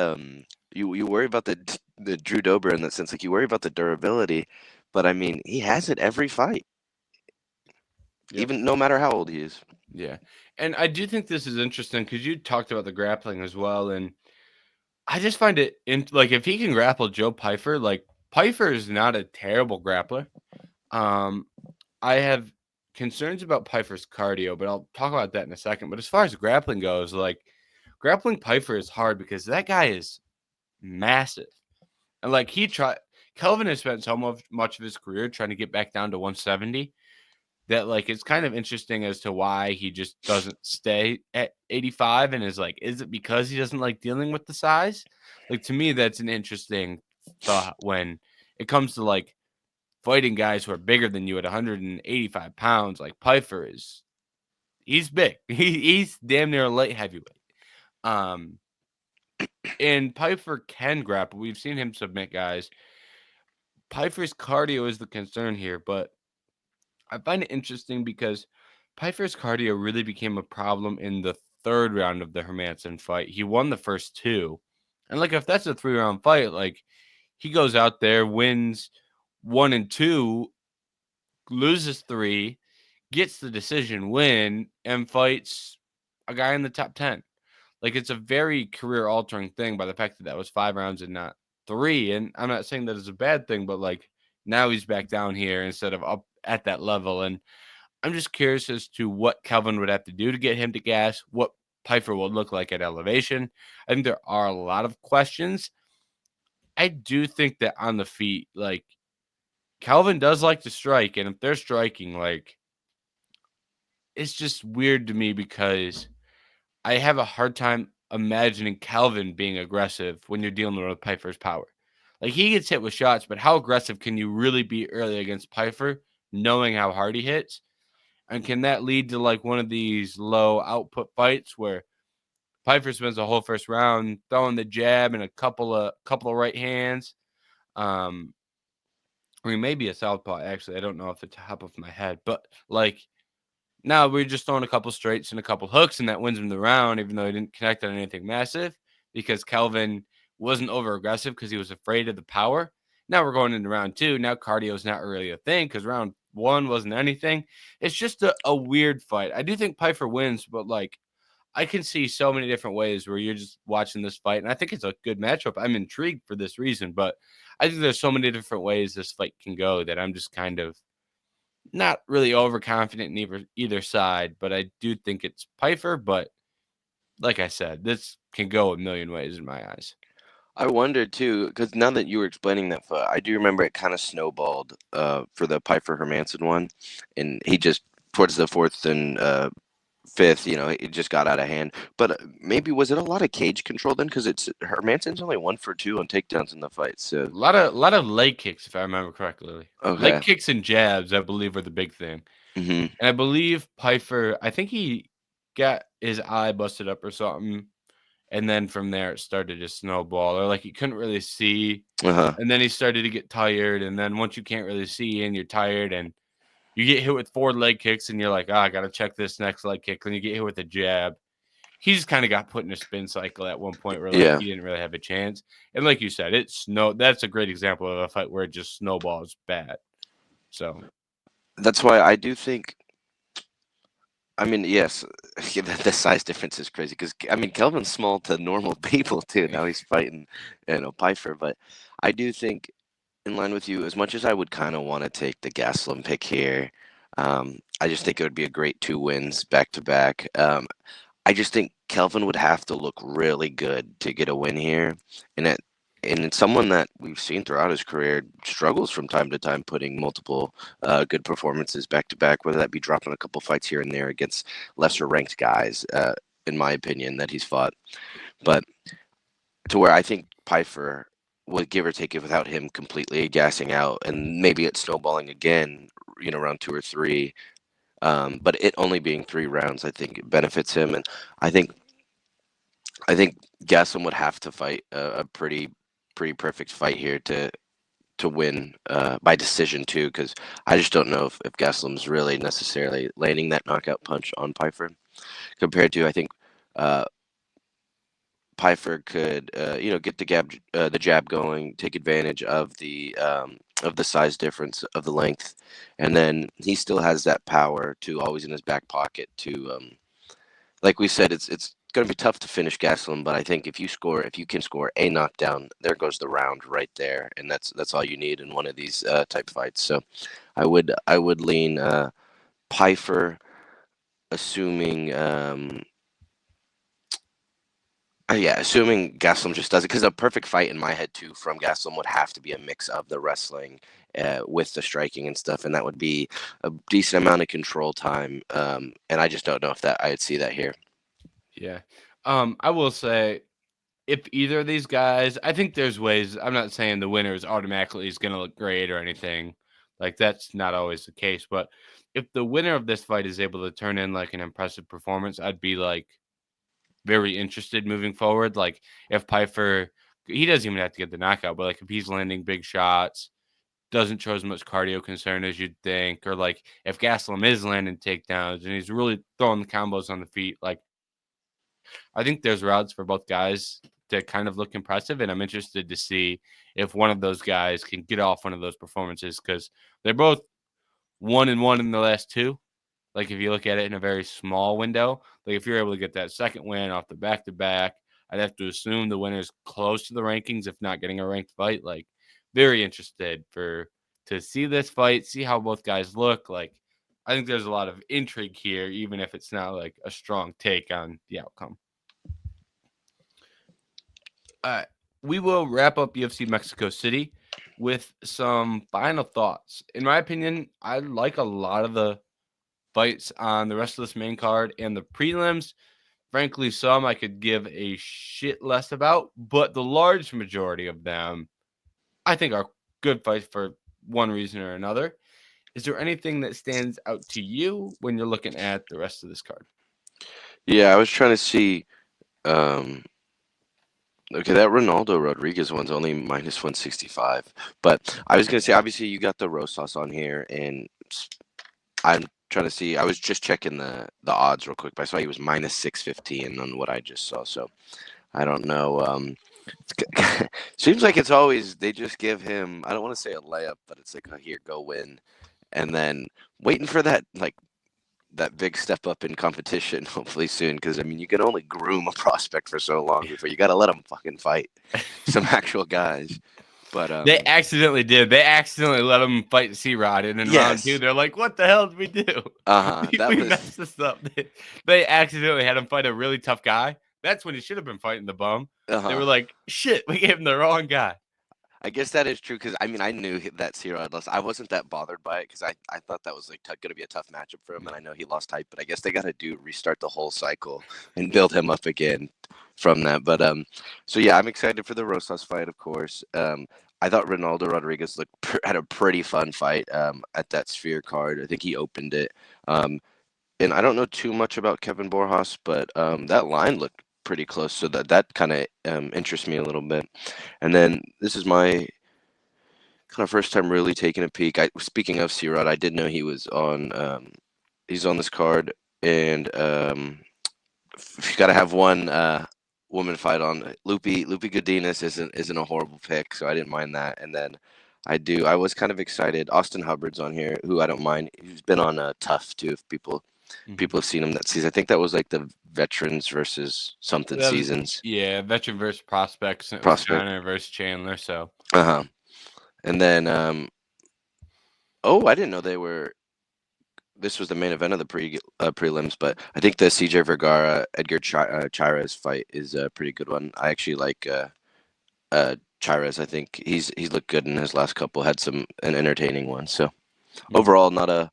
you worry about the Drew Dober in that sense. Like you worry about the durability, but I mean he has it every fight, even no matter how old he is. Yeah, and I do think this is interesting because you talked about the grappling as well, and I just find it like if he can grapple Joe Pyfer, like Pyfer is not a terrible grappler. I have concerns about Pyfer's cardio, but I'll talk about that in a second. But as far as grappling goes, like grappling Pyfer is hard because that guy is massive. And like Kelvin has spent so much of his career trying to get back down to 170 that like it's kind of interesting as to why he just doesn't stay at 85 and is like, is it because he doesn't like dealing with the size? Like to me, that's an interesting thought when it comes to like fighting guys who are bigger than you at 185 pounds. Like Pyfer he's big. He's damn near a light heavyweight. And Pyfer can grapple. We've seen him submit guys. Pyfer's cardio is the concern here, but I find it interesting because Pyfer's cardio really became a problem in the third round of the Hermanson fight. He won the first two. And like if that's a 3-round fight, like he goes out there, wins 1 and 2, loses 3, gets the decision win, and fights a guy in the top 10. Like it's a very career altering thing by the fact that was 5 rounds and not 3. And I'm not saying that is a bad thing, but like now he's back down here instead of up at that level. And I'm just curious as to what Kelvin would have to do to get him to gas, what Pyfer will look like at elevation. I think there are a lot of questions. I do think that on the feet, like Kelvin does like to strike, and if they're striking, like it's just weird to me because I have a hard time imagining Kelvin being aggressive when you're dealing with Pyfer's power. Like he gets hit with shots, but how aggressive can you really be early against Pyfer, knowing how hard he hits? And can that lead to like one of these low output fights where Pyfer spends the whole first round throwing the jab and a couple of right hands? Or he may be a southpaw, actually. I don't know off the top of my head, but like now we're just throwing a couple straights and a couple hooks, and that wins him the round, even though he didn't connect on anything massive because Kelvin wasn't over aggressive because he was afraid of the power. Now we're going into round two. Now cardio is not really a thing because round one wasn't anything. It's just a weird fight. I do think Pyfer wins, but like I can see so many different ways where you're just watching this fight, and I think it's a good matchup. I'm intrigued for this reason, but I think there's so many different ways this fight can go that I'm just kind of not really overconfident in either side. But I do think it's Pyfer. But like I said, this can go a million ways in my eyes. I wondered too, because now that you were explaining that fight, I do remember it kind of snowballed for the Pyfer Hermanson one, and he just towards the fourth and fifth, it just got out of hand. But maybe was it a lot of cage control then? Because it's Hermanson's only 1 for 2 on takedowns in the fight. So A lot of leg kicks, if I remember correctly. Leg okay, kicks and jabs, I believe, are the big thing. hmm And I believe Pyfer, I think he got his eye busted up or something. And then from there, it started to snowball, or like he couldn't really see. uh-huh, And then he started to get tired. And then once you can't really see and you're tired and you get hit with 4 leg kicks and you're like, I got to check this next leg kick. And you get hit with a jab. He just kind of got put in a spin cycle at one point where like yeah. he didn't really have a chance. And like you said, that's a great example of a fight where it just snowballs bad. So That's why I do think. I mean, yes, the size difference is crazy because I mean Kelvin's small to normal people too. Now he's fighting, Pyfer, but I do think in line with you as much as I would kind of want to take the Gastelum pick here. I just think it would be a great 2 wins back to back. I just think Kelvin would have to look really good to get a win here, and it's someone that we've seen throughout his career struggles from time to time putting multiple good performances back to back, whether that be dropping a couple fights here and there against lesser ranked guys, in my opinion, that he's fought. But to where I think Pyfer would give or take it without him completely gassing out, and maybe it's snowballing again, round 2 or 3. But it only being 3 rounds, I think it benefits him, and I think I think Gastelum would have to fight a pretty perfect fight here to win by decision too, because I just don't know if Gastelum's really necessarily landing that knockout punch on Pyfer compared to I think uh, Pyfer could get the jab going, take advantage of the size difference of the length, and then he still has that power to always in his back pocket to like we said, it's going to be tough to finish Gastelum, but I think if you can score a knockdown, there goes the round right there, and that's all you need in one of these type fights. So I would lean Pyfer, assuming assuming Gastelum just does it, because a perfect fight in my head too from Gastelum would have to be a mix of the wrestling with the striking and stuff, and that would be a decent amount of control time. And I just don't know if that I'd see that here. yeah. I will say if either of these guys, I think there's ways. I'm not saying the winner is automatically is going to look great or anything. Like that's not always the case. But if the winner of this fight is able to turn in like an impressive performance, I'd be like very interested moving forward. Like if Pyfer, he doesn't even have to get the knockout, but like if he's landing big shots, doesn't show as much cardio concern as you'd think, or like if Gastelum is landing takedowns and he's really throwing the combos on the feet, like I think there's routes for both guys to kind of look impressive, and I'm interested to see if one of those guys can get off one of those performances because they're both 1-1 in the last two. Like if you look at it in a very small window, like if you're able to get that second win off the back to back, I'd have to assume the winner's close to the rankings, if not getting a ranked fight. Like very interested to see this fight, see how both guys look. Like I think there's a lot of intrigue here, even if it's not like a strong take on the outcome. We will wrap up UFC Mexico City with some final thoughts. In my opinion, I like a lot of the fights on the rest of this main card and the prelims. Frankly, some I could give a shit less about, but the large majority of them I think are good fights for one reason or another. Is there anything that stands out to you when you're looking at the rest of this card? Yeah, I was trying to see. Um, okay, that Ronaldo Rodriguez one's only minus 165. But I was gonna say, obviously, you got the Rosas on here, and I'm trying to see. I was just checking the odds real quick, but I saw he was minus 615 on what I just saw. So I don't know. Seems like it's always they just give him. I don't want to say a layup, but it's like, oh, here, go win, and then waiting for that big step up in competition, hopefully soon. Because I mean, you can only groom a prospect for so long before you got to let him fucking fight some actual guys. But They accidentally did. They accidentally let him fight C-Rod, and in round 2, yes, they're like, "What the hell did we do? that We was messed this up." They accidentally had him fight a really tough guy. That's when he should have been fighting the bum. They were like, "Shit, we gave him the wrong guy." I guess that is true because I mean I knew that Ciro lost. I wasn't that bothered by it because I thought that was like going to be a tough matchup for him, and I know he lost height, but I guess they got to restart the whole cycle and build him up again from that. But so yeah, I'm excited for the Rosas fight, of course. I thought Ronaldo Rodriguez had a pretty fun fight at that Sphere card. I think he opened it. And I don't know too much about Kevin Borjas, but that line looked pretty close, so that kind of interests me a little bit. And then this is my kind of first time really taking a peek. Speaking of C-Rod, I did know he was on. He's on this card, and if you got to have one woman fight on. Lupi Godinez isn't a horrible pick, so I didn't mind that. And then I was kind of excited. Austin Hubbard's on here, who I don't mind. He's been on Tough too. If people have seen him that season. I think that was like the veterans versus something seasons. Yeah, veteran versus prospects. And it was Prospect. Connor versus Chandler. So and then I didn't know they were. This was the main event of the prelims, but I think the CJ Vergara Edgar Chairez fight is a pretty good one. I actually like Chairez. I think he's looked good in his last couple. Had an entertaining one. So overall, not a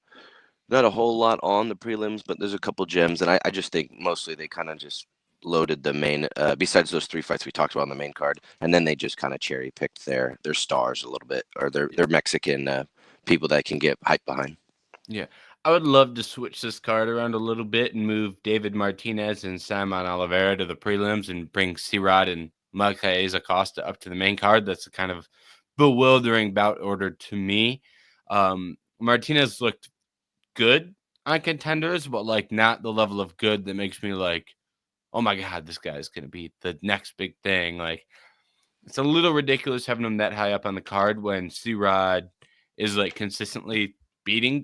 whole lot on the prelims, but there's a couple gems, and I just think mostly they kind of just loaded the main. Besides those 3 fights we talked about on the main card, and then they just kind of cherry picked their stars a little bit, or their Mexican people that can get hype behind. Yeah, I would love to switch this card around a little bit and move David Martinez and Simon Oliveira to the prelims and bring C-Rod and Macaez Acosta up to the main card. That's a kind of bewildering bout order to me. Martinez looked good on contenders, but like not the level of good that makes me like, oh my God, this guy is going to be the next big thing. Like, it's a little ridiculous having him that high up on the card when C-Rod is like consistently beating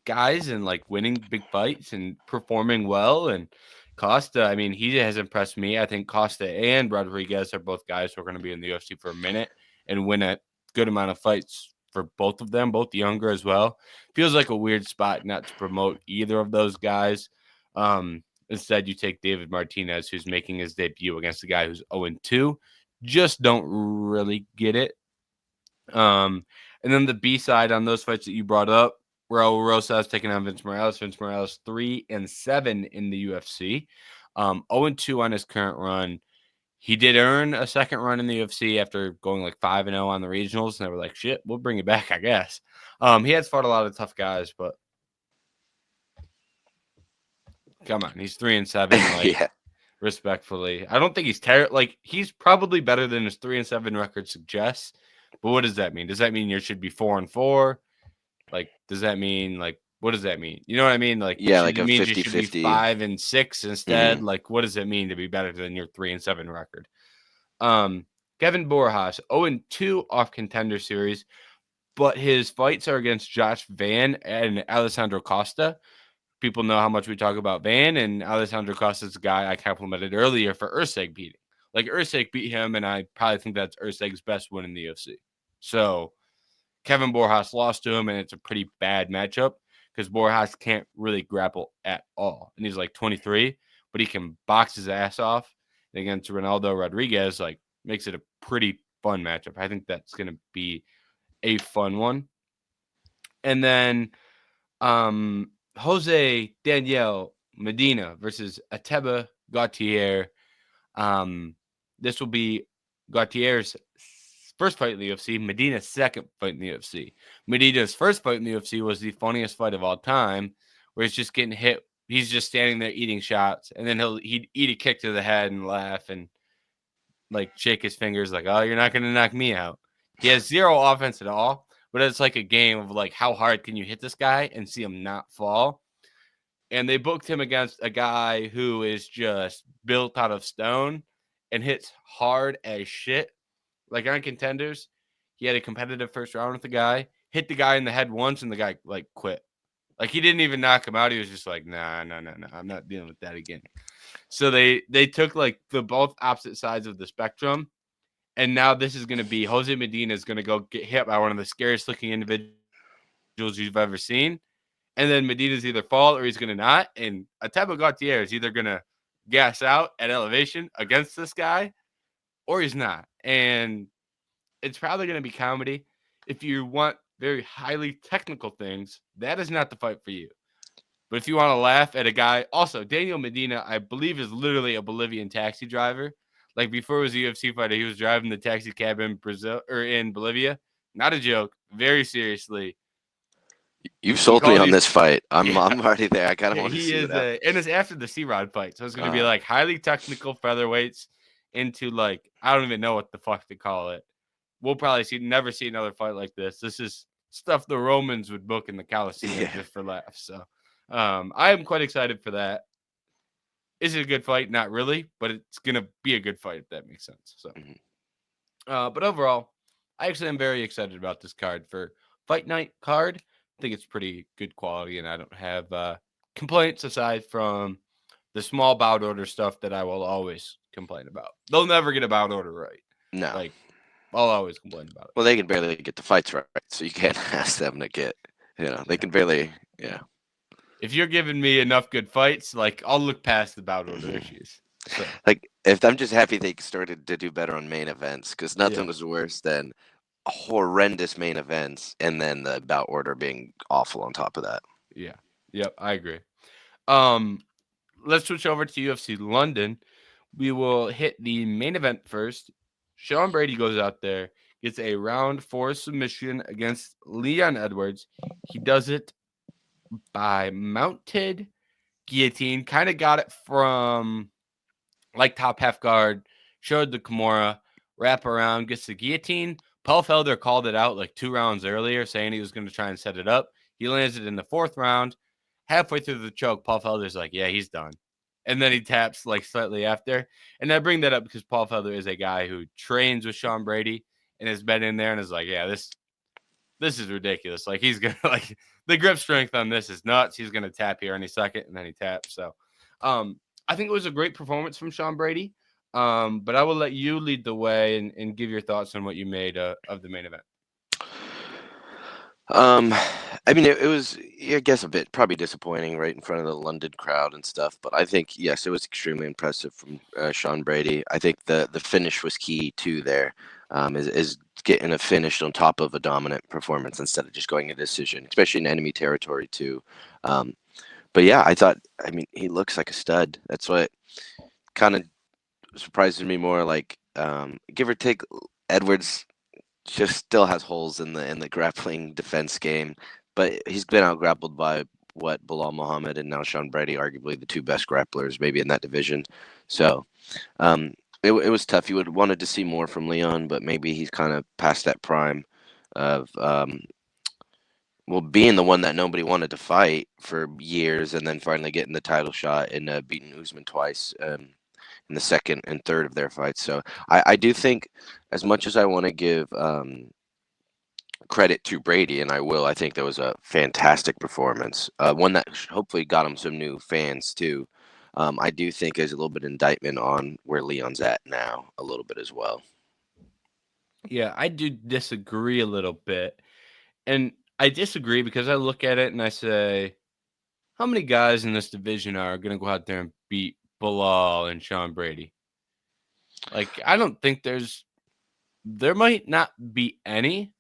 guys and like winning big fights and performing well. And Costa, I mean, he has impressed me. I think Costa and Rodriguez are both guys who are going to be in the UFC for a minute and win a good amount of fights for both of them, both younger as well. Feels like a weird spot not to promote either of those guys. Instead, you take David Martinez, who's making his debut against a guy who's 0-2. Just don't really get it. And then the B side on those fights that you brought up, Raul Rosas taking on Vince Morales. Vince Morales 3-7 in the UFC, 0-2 on his current run. He did earn a second run in the UFC after going like 5-0 on the regionals, and they were like, "Shit, we'll bring it back, I guess." He has fought a lot of tough guys, but come on, he's 3-7. Like, yeah. Respectfully, I don't think he's terrible. Like, he's probably better than his 3-7 record suggests. But what does that mean? Does that mean you should be 4-4? Like, does that mean like what does that mean? You know what I mean? Like, Yeah, should like it a means you should be 50-50. 5-6 instead? Like, what does it mean to be better than your 3-7 record? Kevin Borjas, 0-2 off Contender Series, but his fights are against Josh Van and Alessandro Costa. People know how much we talk about Van, and Alessandro Costa is a guy I complimented earlier for Erceg beating. Like, Erceg beat him, and I probably think that's Erceg's best win in the UFC. So Kevin Borjas lost to him, and it's a pretty bad matchup because Borjas can't really grapple at all. And he's like 23, but he can box his ass off. And against Ronaldo Rodriguez, like, makes it a pretty fun matchup. I think that's going to be a fun one. And then Jose Daniel Medina versus Ateba Gautier. Um, this will be Gautier's first fight in the UFC, Medina's second fight in the UFC. Medina's first fight in the UFC was the funniest fight of all time, where he's just getting hit. He's just standing there eating shots, and then he'd eat a kick to the head and laugh and like shake his fingers, like, "Oh, you're not gonna knock me out." He has zero offense at all, but it's like a game of like how hard can you hit this guy and see him not fall. And they booked him against a guy who is just built out of stone and hits hard as shit. Like on Contenders, he had a competitive first round with the guy, hit the guy in the head once, and the guy like quit. Like he didn't even knock him out. He was just like, nah, I'm not dealing with that again. So they took like the both opposite sides of the spectrum, and now this is going to be Jose Medina is going to go get hit by one of the scariest looking individuals you've ever seen, and then Medina's either fall or he's going to not. And Ateba Gautier is either going to gas out at elevation against this guy or he's not. And it's probably going to be comedy. If you want very highly technical things, that is not the fight for you. But if you want to laugh at a guy, also Daniel Medina, I believe, is literally a Bolivian taxi driver. Like before he was a UFC fighter, he was driving the taxi cab in Brazil or in Bolivia. Not a joke. Very seriously. You've He sold me called on these. this fight. I'm Yeah, I'm already there. I kind of yeah, want to he see what is happens. and it's after the C-Rod fight, so it's going to be Uh, like highly technical featherweights into like I don't even know what the fuck to call it. We'll probably never see another fight like this. This is stuff the Romans would book in the Coliseum yeah. just for laughs. So, I am quite excited for that. Is it a good fight? Not really, but it's gonna be a good fight if that makes sense. So, Mhm. but overall, I actually am very excited about this card for Fight Night card. I think it's pretty good quality, and I don't have complaints aside from the small bout order stuff that I will always complain about. They'll never get a bout order right. No. Like I'll always complain about it. Well, they can barely get the fights right, so you can't ask them to get. They Yeah. can barely. Yeah. If you're giving me enough good fights, like I'll look past the bout order Mhm. issues. So Like, if I'm just happy they started to do better on main events, because yeah, nothing was worse than horrendous main events and then the bout order being awful on top of that. yeah, yep, I agree. Um, let's switch over to UFC London. We will hit the main event first. Sean Brady goes out there, gets a round 4 submission against Leon Edwards. He does it by mounted guillotine. Kind of got it from like top half guard, showed the Kimura, wrap around, gets the guillotine. Paul Felder called it out like 2 rounds earlier, saying he was going to try and set it up. He lands it in the 4th round. Halfway through the choke, Paul Felder's like, yeah, he's done. And then he taps like slightly after. And I bring that up because Paul Felder is a guy who trains with Sean Brady and has been in there and is like, yeah, this is ridiculous. Like he's gonna like the grip strength on this is nuts. He's gonna tap here any second, and then he taps. So I think it was a great performance from Sean Brady. But I will let you lead the way and give your thoughts on what you made of the main event. Um, I mean, it was, I guess, a bit probably disappointing right in front of the London crowd and stuff. But I think, yes, it was extremely impressive from Sean Brady. I think the finish was key too. There is getting a finish on top of a dominant performance instead of just going a decision, especially in enemy territory too. Um, but yeah, I thought, I mean, he looks like a stud. That's what kind of surprises me more. Like, give or take, Edwards just still has holes in the grappling defense game, but he's been out grappled by what Bilal Muhammad and now Sean Brady, arguably the two best grapplers maybe in that division. So it was tough. You would wanted to see more from Leon, but maybe he's kind of past that prime of well being the one that nobody wanted to fight for years, and then finally getting the title shot and beating Usman twice. In the second and third of their fights. So I do think, as much as I want to give credit to Brady, and I will. I think that was a fantastic performance. One that hopefully got him some new fans too. I do think is a little bit indictment on where Leon's at now, a little bit as well. Yeah, I do disagree a little bit. And I disagree because I look at it and I say, how many guys in this division are going to go out there and beat Bilal and Sean Brady? Like, I don't think there might not be any.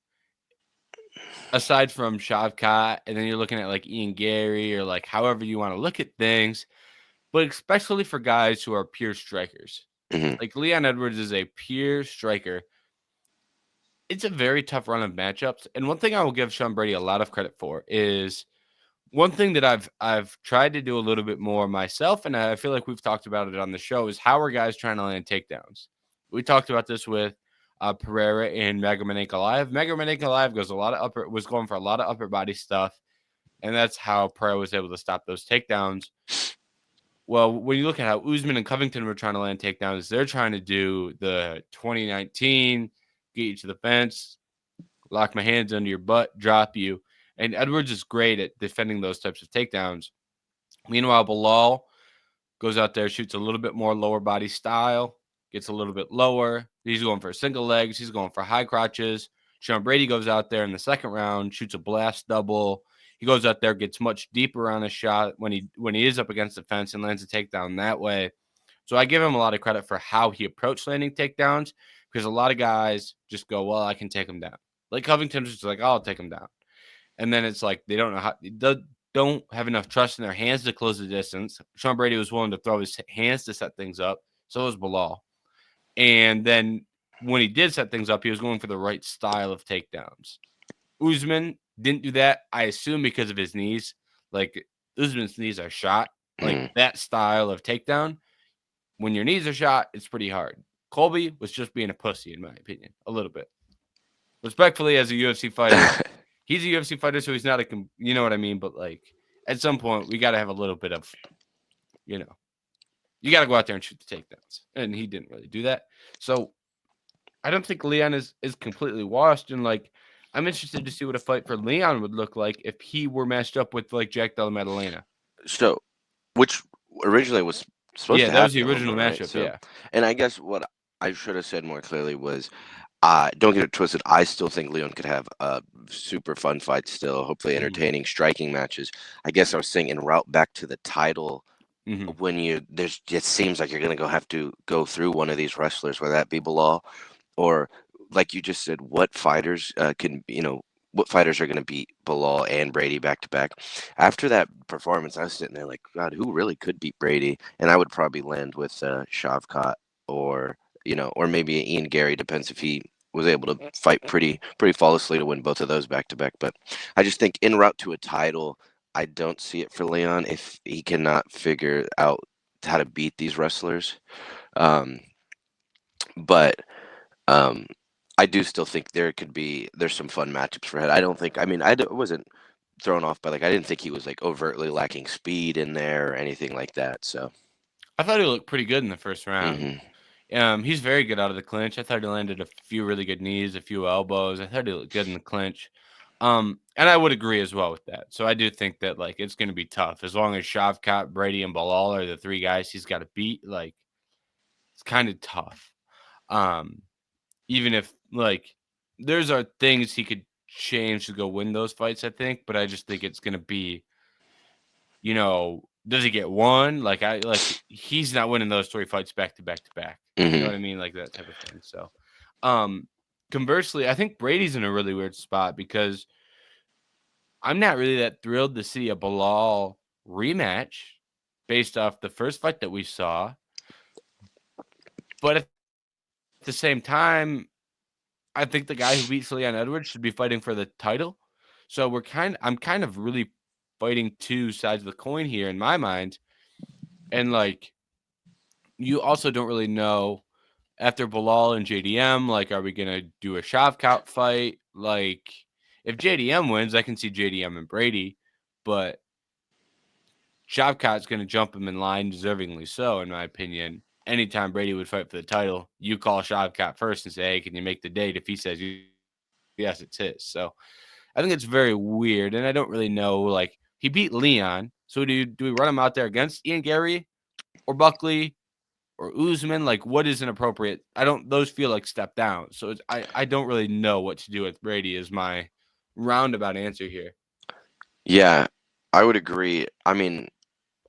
aside from Shavkat, and then you're looking at like Ian Gary or like however you want to look at things, but especially for guys who are pure strikers. Hmm. Like Leon Edwards is a pure striker. It's a very tough run of matchups. And one thing I will give Sean Brady a lot of credit for is one thing that I've tried to do a little bit more myself, and I feel like we've talked about it on the show, is how are guys trying to land takedowns. We talked about this with Pereira and Magomed Ankalaev. Magomed Ankalaev was going for a lot of upper body stuff, and that's how Pereira was able to stop those takedowns. Well, when you look at how Usman and Covington were trying to land takedowns, they're trying to do the 2019 get you to the fence, lock my hands under your butt, drop you. And Edwards is great at defending those types of takedowns. Meanwhile, Bilal goes out there, shoots a little bit more lower body style, gets a little bit lower. He's going for single legs. He's going for high crotches. Sean Brady goes out there in the second round, shoots a blast double. He goes out there, gets much deeper on a shot when he is up against the fence and lands a takedown that way. So I give him a lot of credit for how he approached landing takedowns because a lot of guys just go, well, I can take him down. Like Covington's just like, oh, I'll take him down. And then it's like they don't know how they don't have enough trust in their hands to close the distance. Sean Brady was willing to throw his hands to set things up. So was Bilal. And then when he did set things up, he was going for the right style of takedowns. Usman didn't do that, I assume, because of his knees. Like Usman's knees are shot. Like Hmm. that style of takedown, when your knees are shot, it's pretty hard. Colby was just being a pussy, in my opinion, a little bit. Respectfully, as a UFC fighter, he's a UFC fighter, so he's not you know what I mean? But like at some point, we got to have a little bit of, you know, you got to go out there and shoot the takedowns. And he didn't really do that. So I don't think Leon is completely washed. And like, I'm interested to see what a fight for Leon would look like if he were matched up with like Jack Della Maddalena. So, which originally was supposed Yeah, to that was the happen in original London, right? matchup. So, Yeah. and I guess what I should have said more clearly was, don't get it twisted. I still think Leon could have a super fun fight still, hopefully Mm-hmm. entertaining, striking matches. I guess I was saying en route back to the title, Mm-hmm. when it seems like you're gonna have to go through one of these wrestlers, whether that be Bilal or, like you just said, what fighters are going to beat Bilal and Brady back to back. After that performance, I was sitting there like, God, who really could beat Brady? And I would probably land with Shavkat, or or maybe Ian Gary. Depends if he was able to fight pretty flawlessly to win both of those back to back. But I just think en route to a title, I don't see it for Leon if he cannot figure out how to beat these wrestlers. Um, but um, I do still think there's some fun matchups for Head. I don't think. I mean, wasn't thrown off by, like, I didn't think he was like overtly lacking speed in there or anything like that. So. I thought he looked pretty good in the first round. Hmm. He's very good out of the clinch. I thought he landed a few really good knees, a few elbows. I thought he looked good in the clinch. And I would agree as well with that. So I do think that like it's going to be tough as long as Shavkat, Brady, and Bilal are the three guys he's got to beat. Like it's kind of tough. Um, Even if like there's are things he could change to go win those fights, I think, but I just think it's going to be, does he get one? He's not winning those three fights back to back to back. You know Hmm. what I mean? Like that type of thing. So, um, conversely, I think Brady's in a really weird spot because I'm not really that thrilled to see a Bilal rematch based off the first fight that we saw. But at the same time, I think the guy who beats Leon Edwards should be fighting for the title. So I'm kind of really fighting two sides of the coin here in my mind. And like you also don't really know after Bilal and JDM, like, are we gonna do a Shavkat fight? Like, if JDM wins, I can see JDM and Brady, but Shavkat's gonna jump him in line, deservingly so, in my opinion. Anytime Brady would fight for the title, you call Shavkat first and say, "Hey, can you make the date?" If he says yes, it's his. So I think it's very weird, and I don't really know. Like, he beat Leon, so do we run him out there against Ian Gary or Buckley or Usman? Like, what is an appropriate? I don't. Those feel like step down. So I don't really know what to do with Brady. Is my roundabout answer here. Yeah, I would agree. I mean,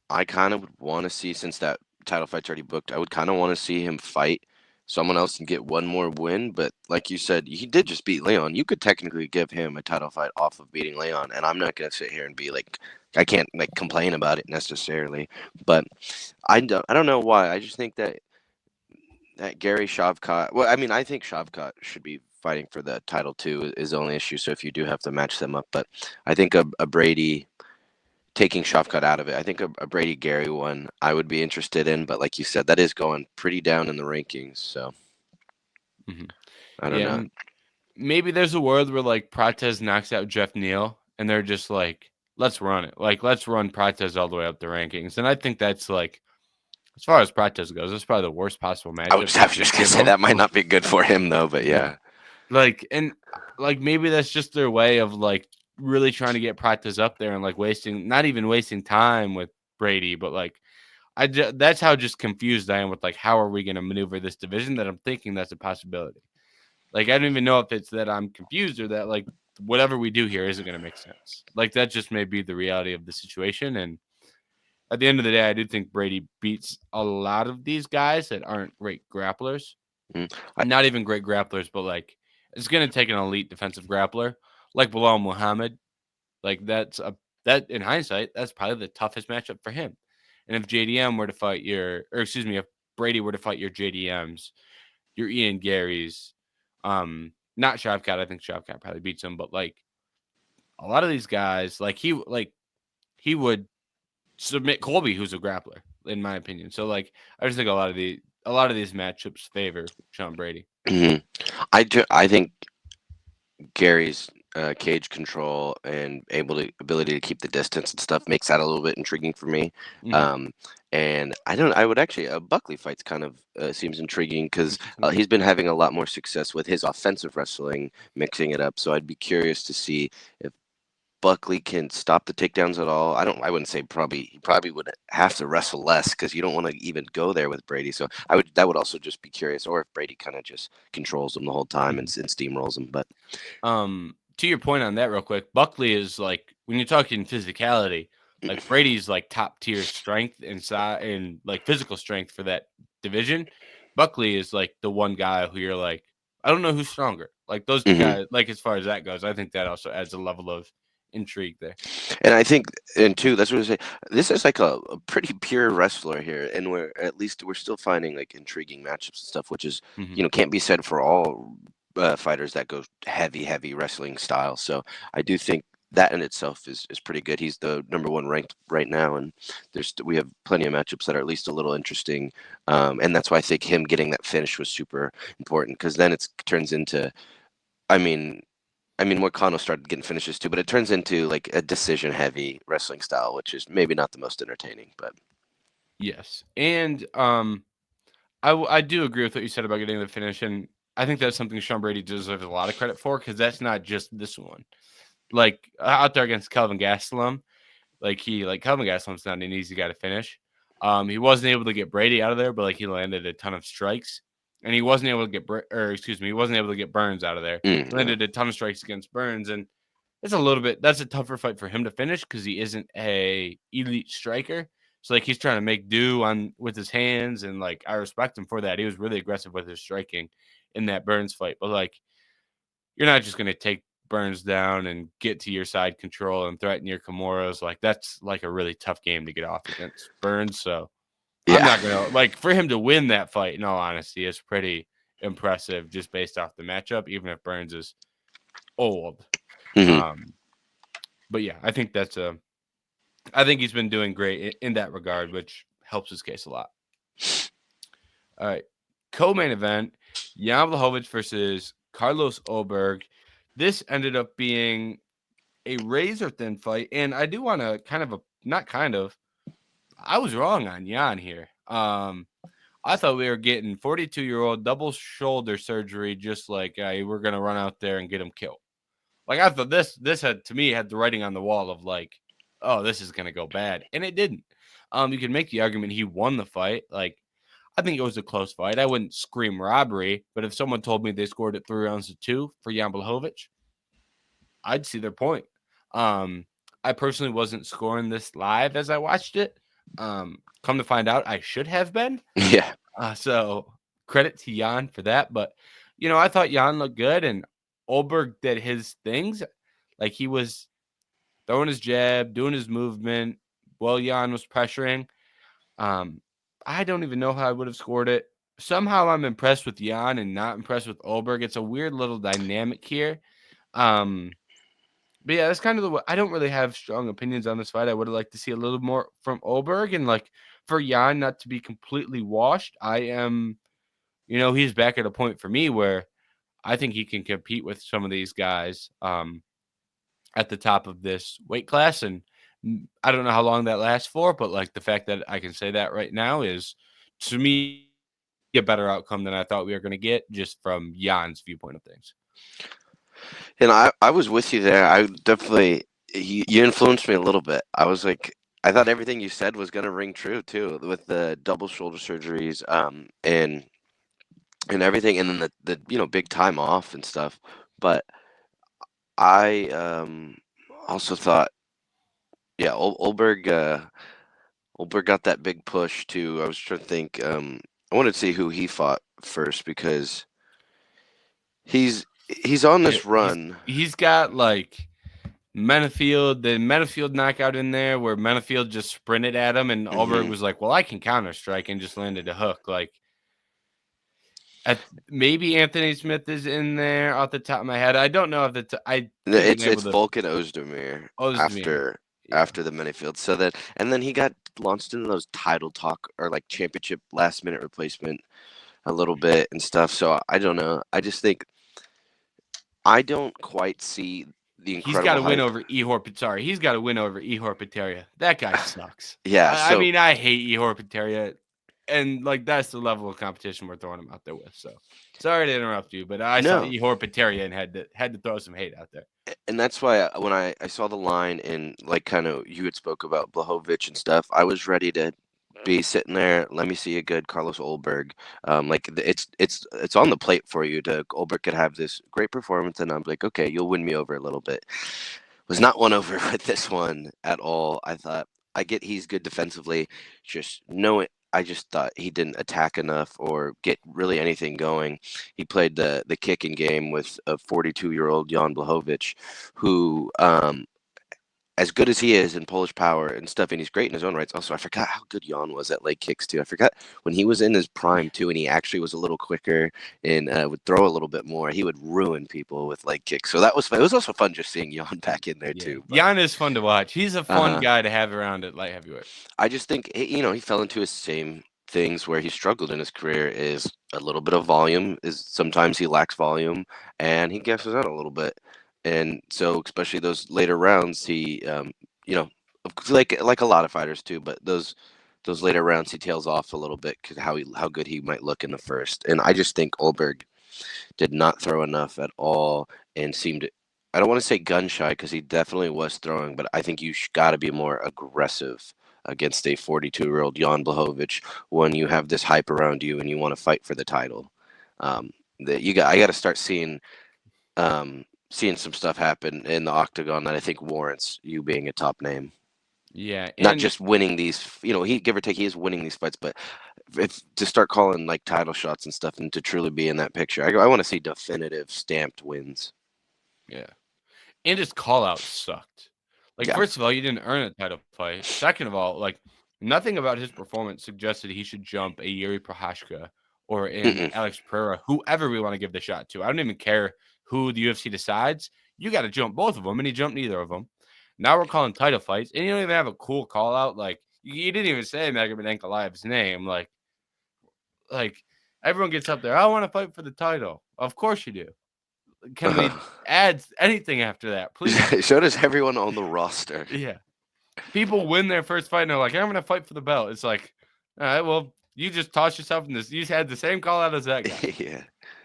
I kind of would want to see, since that title fight's already booked, I would kind of want to see him fight someone else can get one more win. But like you said, he did just beat Leon. You could technically give him a title fight off of beating Leon, and I'm not gonna sit here and be like, I can't like complain about it necessarily. But I don't know why. I just think that Gary Shavkat. Well, I mean, I think Shavkat should be fighting for the title too. Is the only issue. So if you do have to match them up, but I think a Brady taking Shavkat out of it, I think a Brady Gary one I would be interested in. But like you said, that is going pretty down in the rankings. So Mhm. I don't Yeah, know. maybe there's a world where like Protez knocks out Jeff Neal, and they're just like, let's run it. Like, let's run Protez all the way up the rankings. And I think that's like, as far as Protez goes, that's probably the worst possible matchup I you was could just gonna give say him. that might not be good for him though. But Yeah. yeah. Like, and like maybe that's just their way of like really trying to get Protez up there and like not even wasting time with Brady, but like that's how just confused I am with like how are we going to maneuver this division, that I'm thinking that's a possibility. Like I don't even know if it's that I'm confused or that like whatever we do here isn't going to make sense. Like that just may be the reality of the situation. And at the end of the day, I do think Brady beats a lot of these guys that aren't great grapplers. Mm. I, Not even great grapplers, but like it's going to take an elite defensive grappler like Bilal Muhammad. Like that in hindsight, that's probably the toughest matchup for him. And if JDM were to fight if Brady were to fight your JDMs, your Ian Garys, not Shavkat. I think Shavkat probably beats him, but like a lot of these guys, he would submit Colby, who's a grappler, in my opinion. So like I just think a lot of these matchups favor Sean Brady. mhm. I think Gary's cage control and ability to keep the distance and stuff makes that a little bit intriguing for me. Mm-hmm. Um, and I don't. I would actually Buckley fight's kind of seems intriguing because Interesting. he's been having a lot more success with his offensive wrestling, mixing it up. So I'd be curious to see if Buckley can stop the takedowns at all. I wouldn't say probably. He probably would have to wrestle less because you don't want to even go there with Brady. So that would also just be curious, or if Brady kind of just controls him the whole time Mm-hmm. and steamrolls him. But To your point on that real quick, Buckley is like when you're talking physicality, like Brady's like top tier strength inside and like physical strength for that division. Buckley is like the one guy who you're like, I don't know who's stronger. Like those two mhm. guys, like as far as that goes, I think that also adds a level of intrigue there. And I think, and two, that's what I say. This is like a pretty pure wrestler here, and we're still finding like intriguing matchups and stuff, which is Mm-hmm. can't be said for all fighters that go heavy wrestling style. So I do think that in itself is pretty good. He's the number one ranked right now, and we have plenty of matchups that are at least a little interesting, and that's why I think him getting that finish was super important because then it turns into, I mean. Moicano started getting finishes too, but it turns into like a decision-heavy wrestling style, which is maybe not the most entertaining. But Yes, and I do agree with what you said about getting the finish, and I think that's something Sean Brady deserves a lot of credit for because that's not just this one. Like out there against Kelvin Gastelum, Kelvin Gastelum's not an easy guy to finish. He wasn't able to get Brady out of there, but like he landed a ton of strikes, and he wasn't able to he wasn't able to get Burns out of there. He yeah. landed a ton of strikes against Burns, and that's a tougher fight for him to finish because he isn't a elite striker. So like he's trying to make do on with his hands, and like I respect him for that. He was really aggressive with his striking in that Burns fight, but like you're not just gonna take Burns down and get to your side control and threaten your Kimuras. Like that's like a really tough game to get off against Burns. So I'm Yeah. not gonna like for him to win that fight. In all honesty, is pretty impressive just based off the matchup, even if Burns is old. hmm Um, but yeah, I think he's been doing great in that regard, which helps his case a lot. All right, co-main event: Jan Blachowicz versus Carlos Ulberg. This ended up being a razor thin fight, and I do want to I was wrong on Jan here. I thought we were getting 42-year-old double shoulder surgery, just like we're gonna run out there and get him killed. Like I thought this had to me had the writing on the wall of like, oh, this is gonna go bad, and it didn't. You can make the argument he won the fight. Like I think it was a close fight. I wouldn't scream robbery, but if someone told me they scored it 3 rounds to 2 for Jan Blachowicz, I'd see their point. Um, I personally wasn't scoring this live as I watched it. Come to find out, I should have been. Yeah. So credit to Jan for that. But, I thought Jan looked good, and Ulberg did his things. Like, he was throwing his jab, doing his movement while Jan was pressuring. I don't even know how I would have scored it. Somehow I'm impressed with Jan and not impressed with Ulberg. It's a weird little dynamic here. But yeah, that's kind of I don't really have strong opinions on this fight. I would have liked to see a little more from Ulberg, and like for Jan not to be completely washed. I am, he's back at a point for me where I think he can compete with some of these guys at the top of this weight class. And I don't know how long that lasts for, but like the fact that I can say that right now is, to me, a better outcome than I thought we were going to get just from Jan's viewpoint of things. And I was with you there. I definitely, you influenced me a little bit. I was like, I thought everything you said was going to ring true too, with the double shoulder surgeries, and everything, and then the big time off and stuff. But I also thought, yeah, Ulberg got that big push too. I was trying to think. I wanted to see who he fought first because he's on this run. He's got like the Menafield knockout in there where Menafield just sprinted at him, and Ulberg was like, "Well, I can counter strike," and just landed a hook. Like, maybe Anthony Smith is in there off the top of my head. I don't know if It's Volkan Ozdemir Ozdemir. after the Menafield. So that, and then he got launched into those title talk or like championship last minute replacement a little bit and stuff. So I don't know. I just think I don't quite see the incredible. He's got to win over Ihor. Sorry, he's got to win over Ihor Peteria. That guy sucks. Yeah, I mean, I hate Ihor Peteria, and like that's the level of competition we're throwing him out there with. So sorry to interrupt you, but I saw Ihor Peteria and had to throw some hate out there. And that's why when I saw the line and like kind of you had spoke about Blachowicz and stuff, I was ready to be sitting there. Let me see a good Carlos Ulberg. Like it's on the plate for you to Ulberg could have this great performance, and I'm like, okay, you'll win me over a little bit. Was not won over with this one at all. I thought I get he's good defensively, I just thought he didn't attack enough or get really anything going. He played the kicking game with a 42-year-old Jan Blachowicz, who as good as he is in Polish power and stuff, and he's great in his own rights. Also, I forgot how good Jan was at leg kicks too. I forgot when he was in his prime too, and he actually was a little quicker and would throw a little bit more. He would ruin people with leg kicks. So that was fun. It was also fun just seeing Jan back in there too. But Jan is fun to watch. He's a fun guy to have around at light heavyweight. I just think he fell into his same things where he struggled in his career is a little bit of volume. Is sometimes he lacks volume and he gasses out a little bit. And so, especially those later rounds, he, like a lot of fighters too, but those later rounds he tails off a little bit because how good he might look in the first. And I just think Ulberg did not throw enough at all and seemed. I don't want to say gun shy because he definitely was throwing, but I think you got to be more aggressive against a 42-year-old Jan Blachowicz when you have this hype around you and you want to fight for the title. I got to start seeing some stuff happen in the octagon that I think warrants you being a top name. Yeah. Not just winning these, he give or take, he is winning these fights, but to start calling like title shots and stuff and to truly be in that picture, I want to see definitive stamped wins. Yeah. And his call-outs sucked. Like, first of all, you didn't earn a title fight. Second of all, like, nothing about his performance suggested he should jump a Yuri Prochazka or Alex Pereira, whoever we want to give the shot to. I don't even care who the UFC decides. You got to jump both of them, and he jumped neither of them. Now we're calling title fights, and you don't even have a cool call-out. Like, you didn't even say Magomed Ankalaev's name. Like, everyone gets up there, I want to fight for the title. Of course you do. Can we add anything after that, please? So does everyone on the roster. Yeah. People win their first fight and they're like, I'm going to fight for the belt. It's like, all right, well, you just tossed yourself in this. You just had the same call out as that guy. Yeah.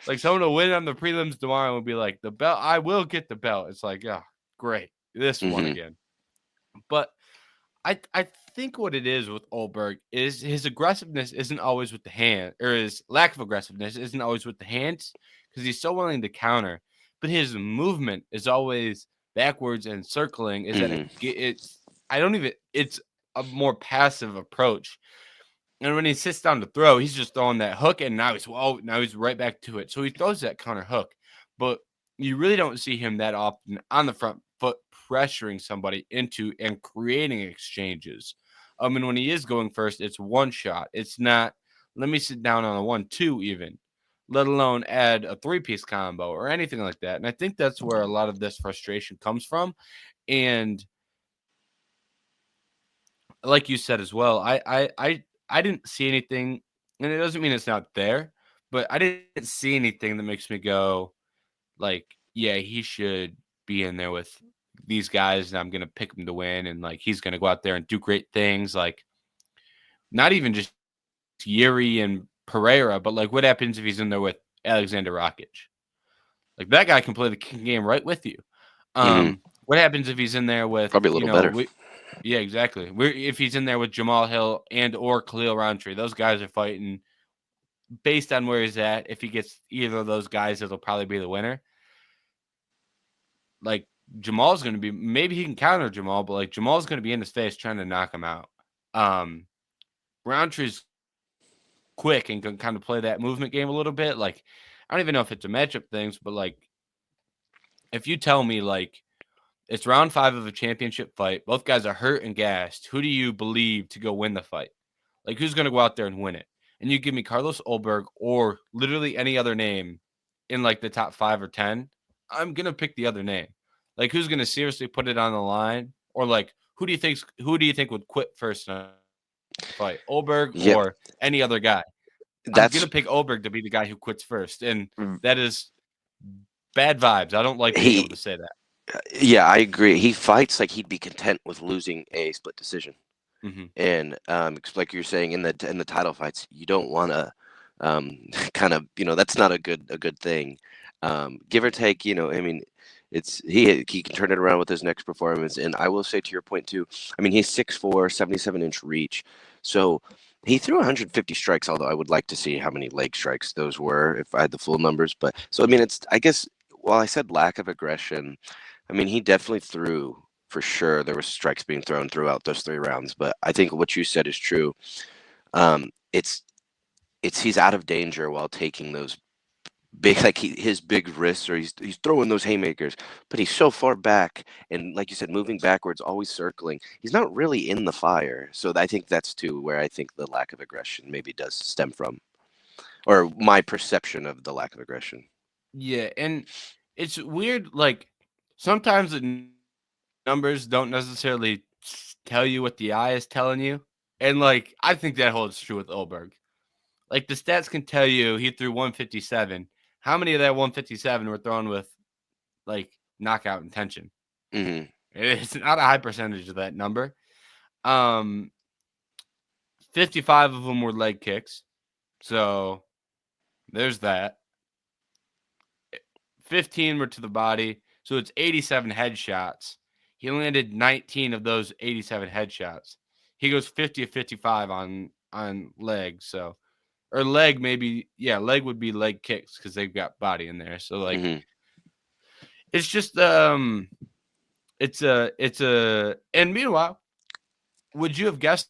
Like, someone will win on the prelims tomorrow and will be like, the belt, I will get the belt. It's like, oh, great. This one again. But I think what it is with Ulberg is his aggressiveness isn't always with the hand, or his lack of aggressiveness isn't always with the hands because he's so willing to counter. But his movement is always backwards and circling. It's a more passive approach. And when he sits down to throw, he's just throwing that hook, and now he's right back to it. So he throws that counter hook, but you really don't see him that often on the front foot pressuring somebody into and creating exchanges. And when he is going first, it's one shot. It's not, let me sit down on a 1-2 even, let alone add a three-piece combo or anything like that. And I think that's where a lot of this frustration comes from. And like you said as well, I didn't see anything, and it doesn't mean it's not there, but I didn't see anything that makes me go like, yeah, he should be in there with these guys, and I'm gonna pick him to win, and like he's gonna go out there and do great things. Like not even just Yuri and Pereira, but like what happens if he's in there with Alexander Rakic? Like that guy can play the game right with you. Hmm. What happens if he's in there with, Probably a little better. yeah, exactly. If he's in there with Jamal Hill and or Khalil Roundtree, those guys are fighting based on where he's at. If he gets either of those guys, it'll probably be the winner. Like Jamal's going to be, maybe he can counter Jamal, but like Jamal's going to be in his face trying to knock him out. Um, Roundtree's quick and can kind of play that movement game a little bit. Like I don't even know if it's a matchup things, but like if you tell me like it's round 5 of a championship fight, both guys are hurt and gassed, who do you believe to go win the fight? Like, who's going to go out there and win it? And you give me Carlos Ulberg or literally any other name in like the top 5 or 10, I'm going to pick the other name. Like, who's going to seriously put it on the line? Or like, who do you think would quit first in a fight? Ulberg or any Yep, other guy? I'm going to pick that's Ulberg to be the guy who quits first. And that mm, is bad vibes. I don't like being able to he. say that. Yeah, I agree. He fights like he'd be content with losing a split decision. Hmm. And like you're saying in the title fights, you don't want to kind of that's not a good thing. Give or take, I mean, it's he can turn it around with his next performance. And I will say to your point too, I mean he's 6'4", 77-inch reach, so he threw 150 strikes. Although I would like to see how many leg strikes those were if I had the full numbers. But so I mean, it's I guess while I said lack of aggression, I mean he definitely threw for sure. There were strikes being thrown throughout those 3 rounds, but I think what you said is true. It's he's out of danger while taking those big like his big wrists, or he's throwing those haymakers, but he's so far back and like you said, moving backwards, always circling. He's not really in the fire, so I think that's too where I think the lack of aggression maybe does stem from, or my perception of the lack of aggression. Yeah, and it's weird. Like sometimes the numbers don't necessarily tell you what the eye is telling you, and like I think that holds true with Ulberg. Like the stats can tell you he threw 157. How many of that 157 were thrown with like knockout intention? Hmm. It's not a high percentage of that number. Um, 55 of them were leg kicks, so there's that. 15 were to the body, so it's 87 headshots. He landed 19 of those 87 headshots. He goes 50 of 55 on leg, so or leg maybe, yeah, leg would be leg kicks because they've got body in there. So like Hmm. it's just it's a and meanwhile, would you have guessed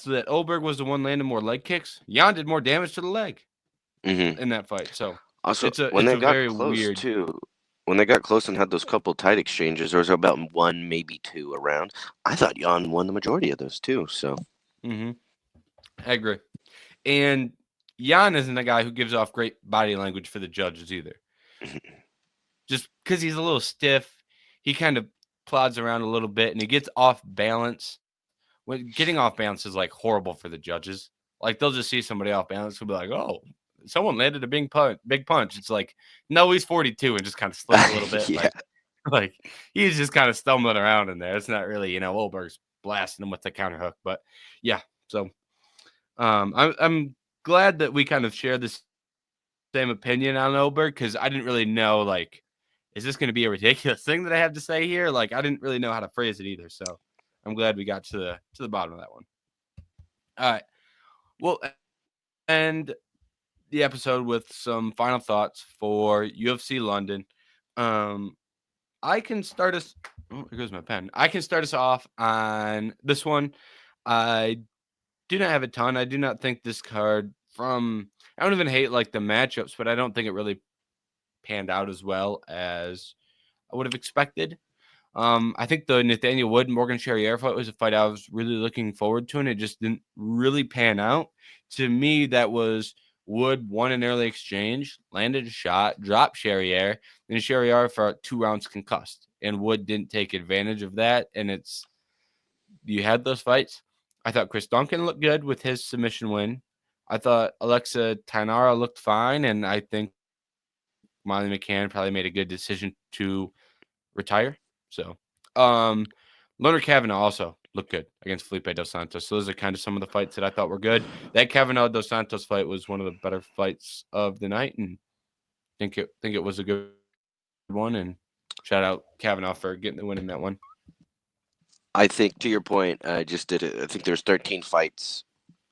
that Ulberg was the one landing more leg kicks? Jan did more damage to the leg in Hmm. that fight. So Also, it's a when they very got close weird. too, when they got close and had those couple tight exchanges, there was about one, maybe two around. I thought Jan won the majority of those too. So. Hmm. I agree. And Jan isn't a guy who gives off great body language for the judges either. Just because he's a little stiff, he kind of plods around a little bit and he gets off balance. When getting off balance is like horrible for the judges. Like they'll just see somebody off balance who'll be like, "Oh, someone landed a big punch." Big punch. It's like, no, he's 42 and just kind of slips a little bit. Yeah. Like he's just kind of stumbling around in there. It's not really, Ulberg's blasting him with the counter hook, but yeah. So I'm glad that we kind of share the same opinion on Ulberg because I didn't really know like, is this going to be a ridiculous thing that I have to say here? Like I didn't really know how to phrase it either. So I'm glad we got to the bottom of that one. All right, we'll end the episode with some final thoughts for UFC London. Um, I can start us. Oh, here goes my pen. I can start us off on this one. I do not have a ton. I do not think this card from I don't even hate like the matchups, but I don't think it really panned out as well as I would have expected. I think the Nathaniel Wood Morgan Charrier fight was a fight I was really looking forward to, and it just didn't really pan out. To me, that was Wood won an early exchange, landed a shot, dropped Charrier, then Charrier for 2 rounds concussed, and Wood didn't take advantage of that. And it's you had those fights. I thought Chris Duncan looked good with his submission win. I thought Alexa Tainara looked fine, and I think Molly McCann probably made a good decision to retire. So, Leonard Kavanaugh also looked good against Felipe Dos Santos. So those are kind of some of the fights that I thought were good. That Kavanaugh Dos Santos fight was one of the better fights of the night, and think it was a good one. And shout out Kavanaugh for getting the win in that one. I think to your point, I just did it. I think there's 13 fights,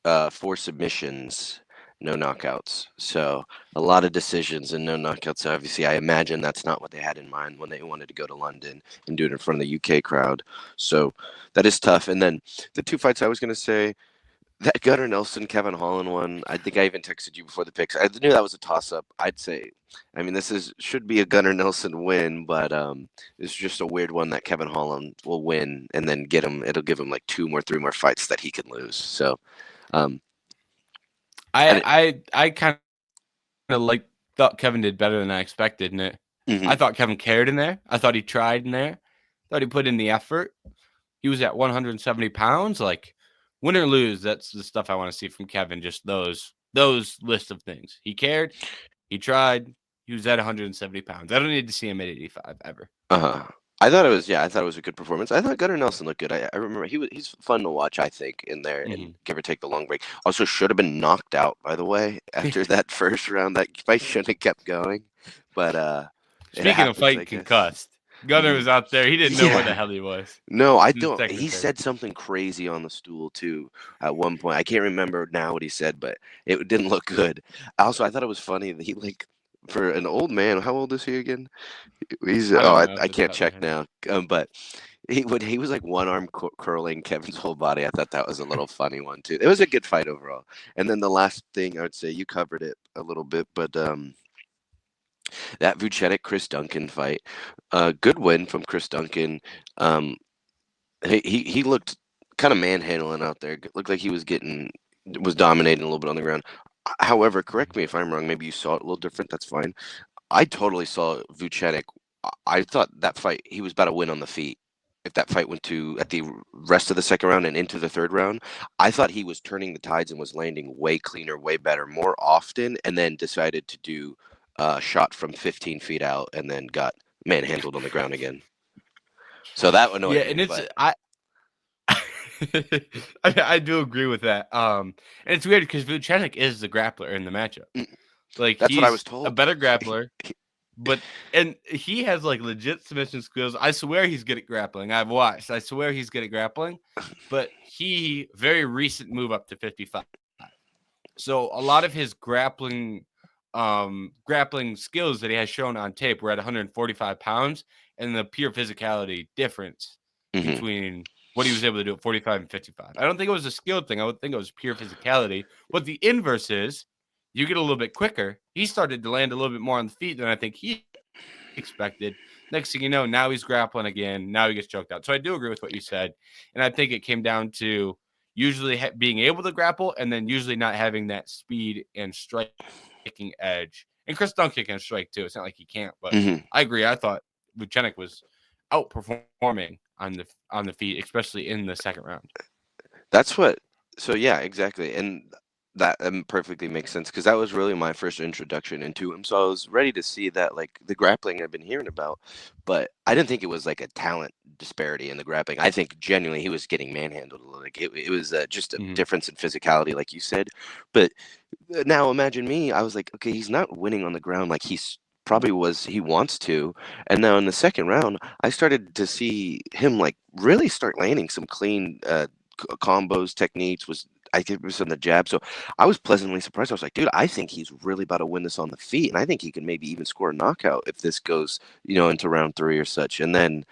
4 submissions, no knockouts. So a lot of decisions and no knockouts. Obviously, I imagine that's not what they had in mind when they wanted to go to London and do it in front of the UK crowd. So that is tough. And then the 2 fights I was going to say, that Gunnar Nelson, Kevin Holland one, I think I even texted you before the picks. I knew that was a toss-up. I'd say, I mean, should be a Gunnar Nelson win, but it's just a weird one that Kevin Holland will win and then it'll give him like 3 more fights that he can lose. So, um, I kind of thought Kevin did better than I expected in it. mm-hmm. I thought Kevin cared in there. I thought he tried in there. Thought he put in the effort. He was at 170 pounds. Like, win or lose, that's the stuff I want to see from Kevin. Just those list of things. He cared. He tried. He was at 170 pounds. I don't need to see him at 85 ever. I thought it was a good performance. I thought Gunnar Nelson looked good. I remember he's fun to watch, I think, in there, and give or take the long break. Also should have been knocked out, by the way, after that first round. That fight shouldn't have kept going. But speaking of fighting concussed, Gunnar was out there. He didn't know where the hell he was. No, I don't. He said something crazy on the stool too at one point. I can't remember now what he said, but it didn't look good. Also, I thought it was funny that he for an old man. How old is he again? He's I can't check now. But he was like one arm curling Kevin's whole body. I thought that was a little funny one too. It was a good fight overall. And then the last thing I would say, you covered it a little bit, but that Vucenic Chris Duncan fight, good win from Chris Duncan. He looked kind of manhandling out there. Looked like he was dominating a little bit on the ground. However, correct me if I'm wrong. Maybe you saw it a little different. That's fine. I totally saw Vucenic. I thought that fight, he was about to win on the feet. If that fight went to at the rest of the second round and into the third round, I thought he was turning the tides and was landing way cleaner, way better, more often, and then decided to do a shot from 15 feet out and then got manhandled on the ground again. So that annoyed me. Yeah, and I do agree with that. And it's weird because Vucenic is the grappler in the matchup. Like, that's what I was told. A better grappler, and he has like legit submission skills. I swear he's good at grappling. I've watched. I swear he's good at grappling, but he very recent move up to 55. So a lot of his grappling skills that he has shown on tape were at 145 pounds, and the pure physicality difference between what he was able to do at 45 and 55. I don't think it was a skill thing. I would think it was pure physicality. But the inverse is you get a little bit quicker. He started to land a little bit more on the feet than I think he expected. Next thing you know, now he's grappling again. Now he gets choked out. So I do agree with what you said. And I think it came down to usually being able to grapple and then usually not having that speed and striking edge. And Chris Duncan can strike too. It's not like he can't. But I agree. I thought Vucenic was outperforming on the feet, especially in the second round. Yeah, exactly. And that perfectly makes sense because that was really my first introduction into him. So I was ready to see that, like, the grappling I've been hearing about, but I didn't think it was like a talent disparity in the grappling. I think genuinely he was getting manhandled. Like it was just a difference in physicality, like you said. But now imagine me. I was like, okay, he's not winning on the ground like he wants to. And now in the second round, I started to see him like really start landing some clean combos, techniques. I think it was on the jab. So I was pleasantly surprised. I was like, dude, I think he's really about to win this on the feet. And I think he can maybe even score a knockout if this goes, into round 3 or such. And then,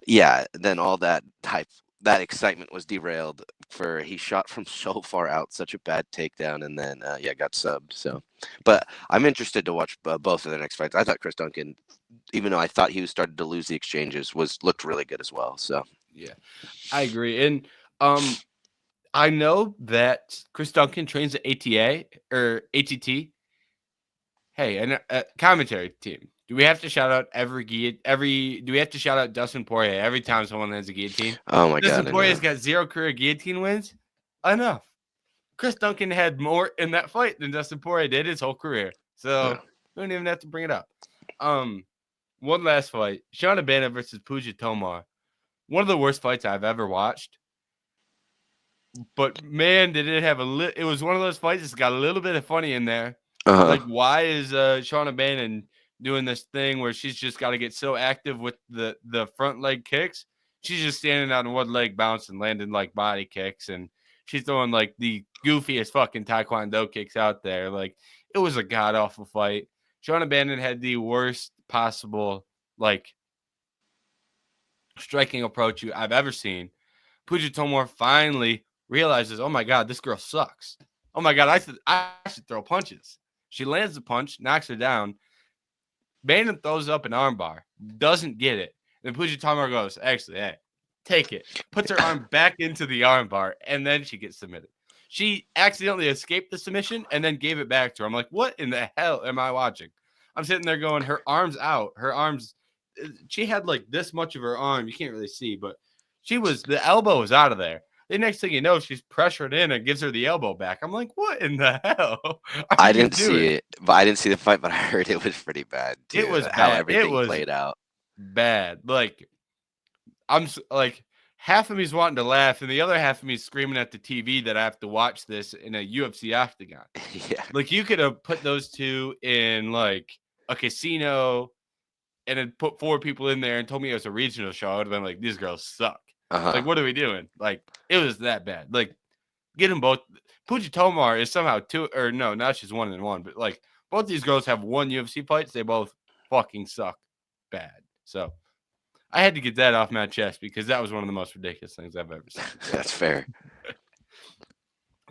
then all that type that excitement was derailed for he shot from so far out, such a bad takedown, and then got subbed. So, but I'm interested to watch both of their next fights. I thought Chris Duncan, even though I thought he was starting to lose the exchanges, looked really good as well. So Yeah, I agree. And I know that Chris Duncan trains at ATA or ATT. Hey, and commentary team. Do we have to shout out do we have to shout out Dustin Poirier every time someone has a guillotine? oh my Dustin god, I Poirier's know. got 0 career guillotine wins. Enough. Chris Duncan had more in that fight than Dustin Poirier did his whole career. So we don't even have to bring it up. One last fight. Sean Abana versus Puja Tomar. One of the worst fights I've ever watched. But man, did it have it was one of those fights that's got a little bit of funny in there. Like, why is Shauna Bannon doing this thing where she's just got to get so active with the front leg kicks? She's just standing on one leg bouncing, landing like body kicks, and she's throwing like the goofiest fucking taekwondo kicks out there. Like, it was a god awful fight. Shauna Bannon had the worst possible like striking approach I've ever seen. Puja Tomar finally realizes, oh my god, this girl sucks. Oh my god, I should throw punches. She lands the punch, knocks her down. Bannon throws up an armbar, doesn't get it. Then Puja Tomar goes, actually, hey, take it. Puts her arm back into the armbar, and then she gets submitted. She accidentally escaped the submission and then gave it back to her. I'm like, what in the hell am I watching? I'm sitting there going, her arm's out. Her arm's, she had like this much of her arm. You can't really see, but the elbow was out of there. The next thing you know, she's pressured in and gives her the elbow back. I'm like, what in the hell I didn't see it, but I didn't see the fight, but I heard it was pretty bad too. It was how bad. everything played out. Bad. Like, I'm like, half of me's wanting to laugh, and the other half of me's screaming at the TV that I have to watch this in a UFC octagon. Yeah. Like, you could have put those two in like a casino and then put 4 people in there and told me it was a regional show. I would have been like, these girls suck. Like, what are we doing? Like, it was that bad. Like, get them both. Puja Tomar is somehow 2, or no, now she's 1-1. But like, both these girls have 1 UFC fights. They both fucking suck bad. So I had to get that off my chest because that was one of the most ridiculous things I've ever seen. That's fair.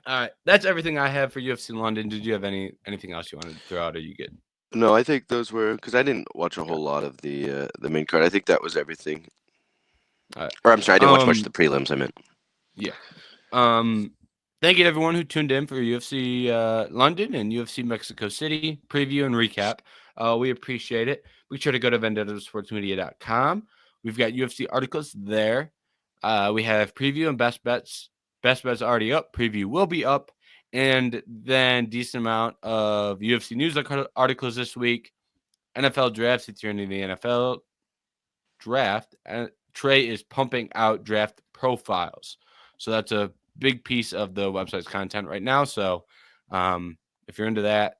All right, that's everything I have for UFC London. Did you have anything else you wanted to throw out? Or are you good? No, I think those were because I didn't watch a whole lot of the main card. I think that was everything. Or I'm sorry, I didn't watch much of the prelims. I meant. Yeah. Thank you to everyone who tuned in for UFC London and UFC Mexico City preview and recap. We appreciate it. Be sure to go to vendettasportsmedia.com. We've got UFC articles there. We have preview and best bets. Best bets already up. Preview will be up. And then decent amount of UFC news articles this week. NFL drafts. If you're into the NFL draft, Trey is pumping out draft profiles. So that's a big piece of the website's content right now. So if you're into that,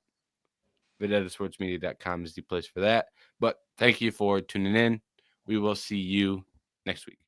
vendettasportsmedia.com is the place for that. But thank you for tuning in. We will see you next week.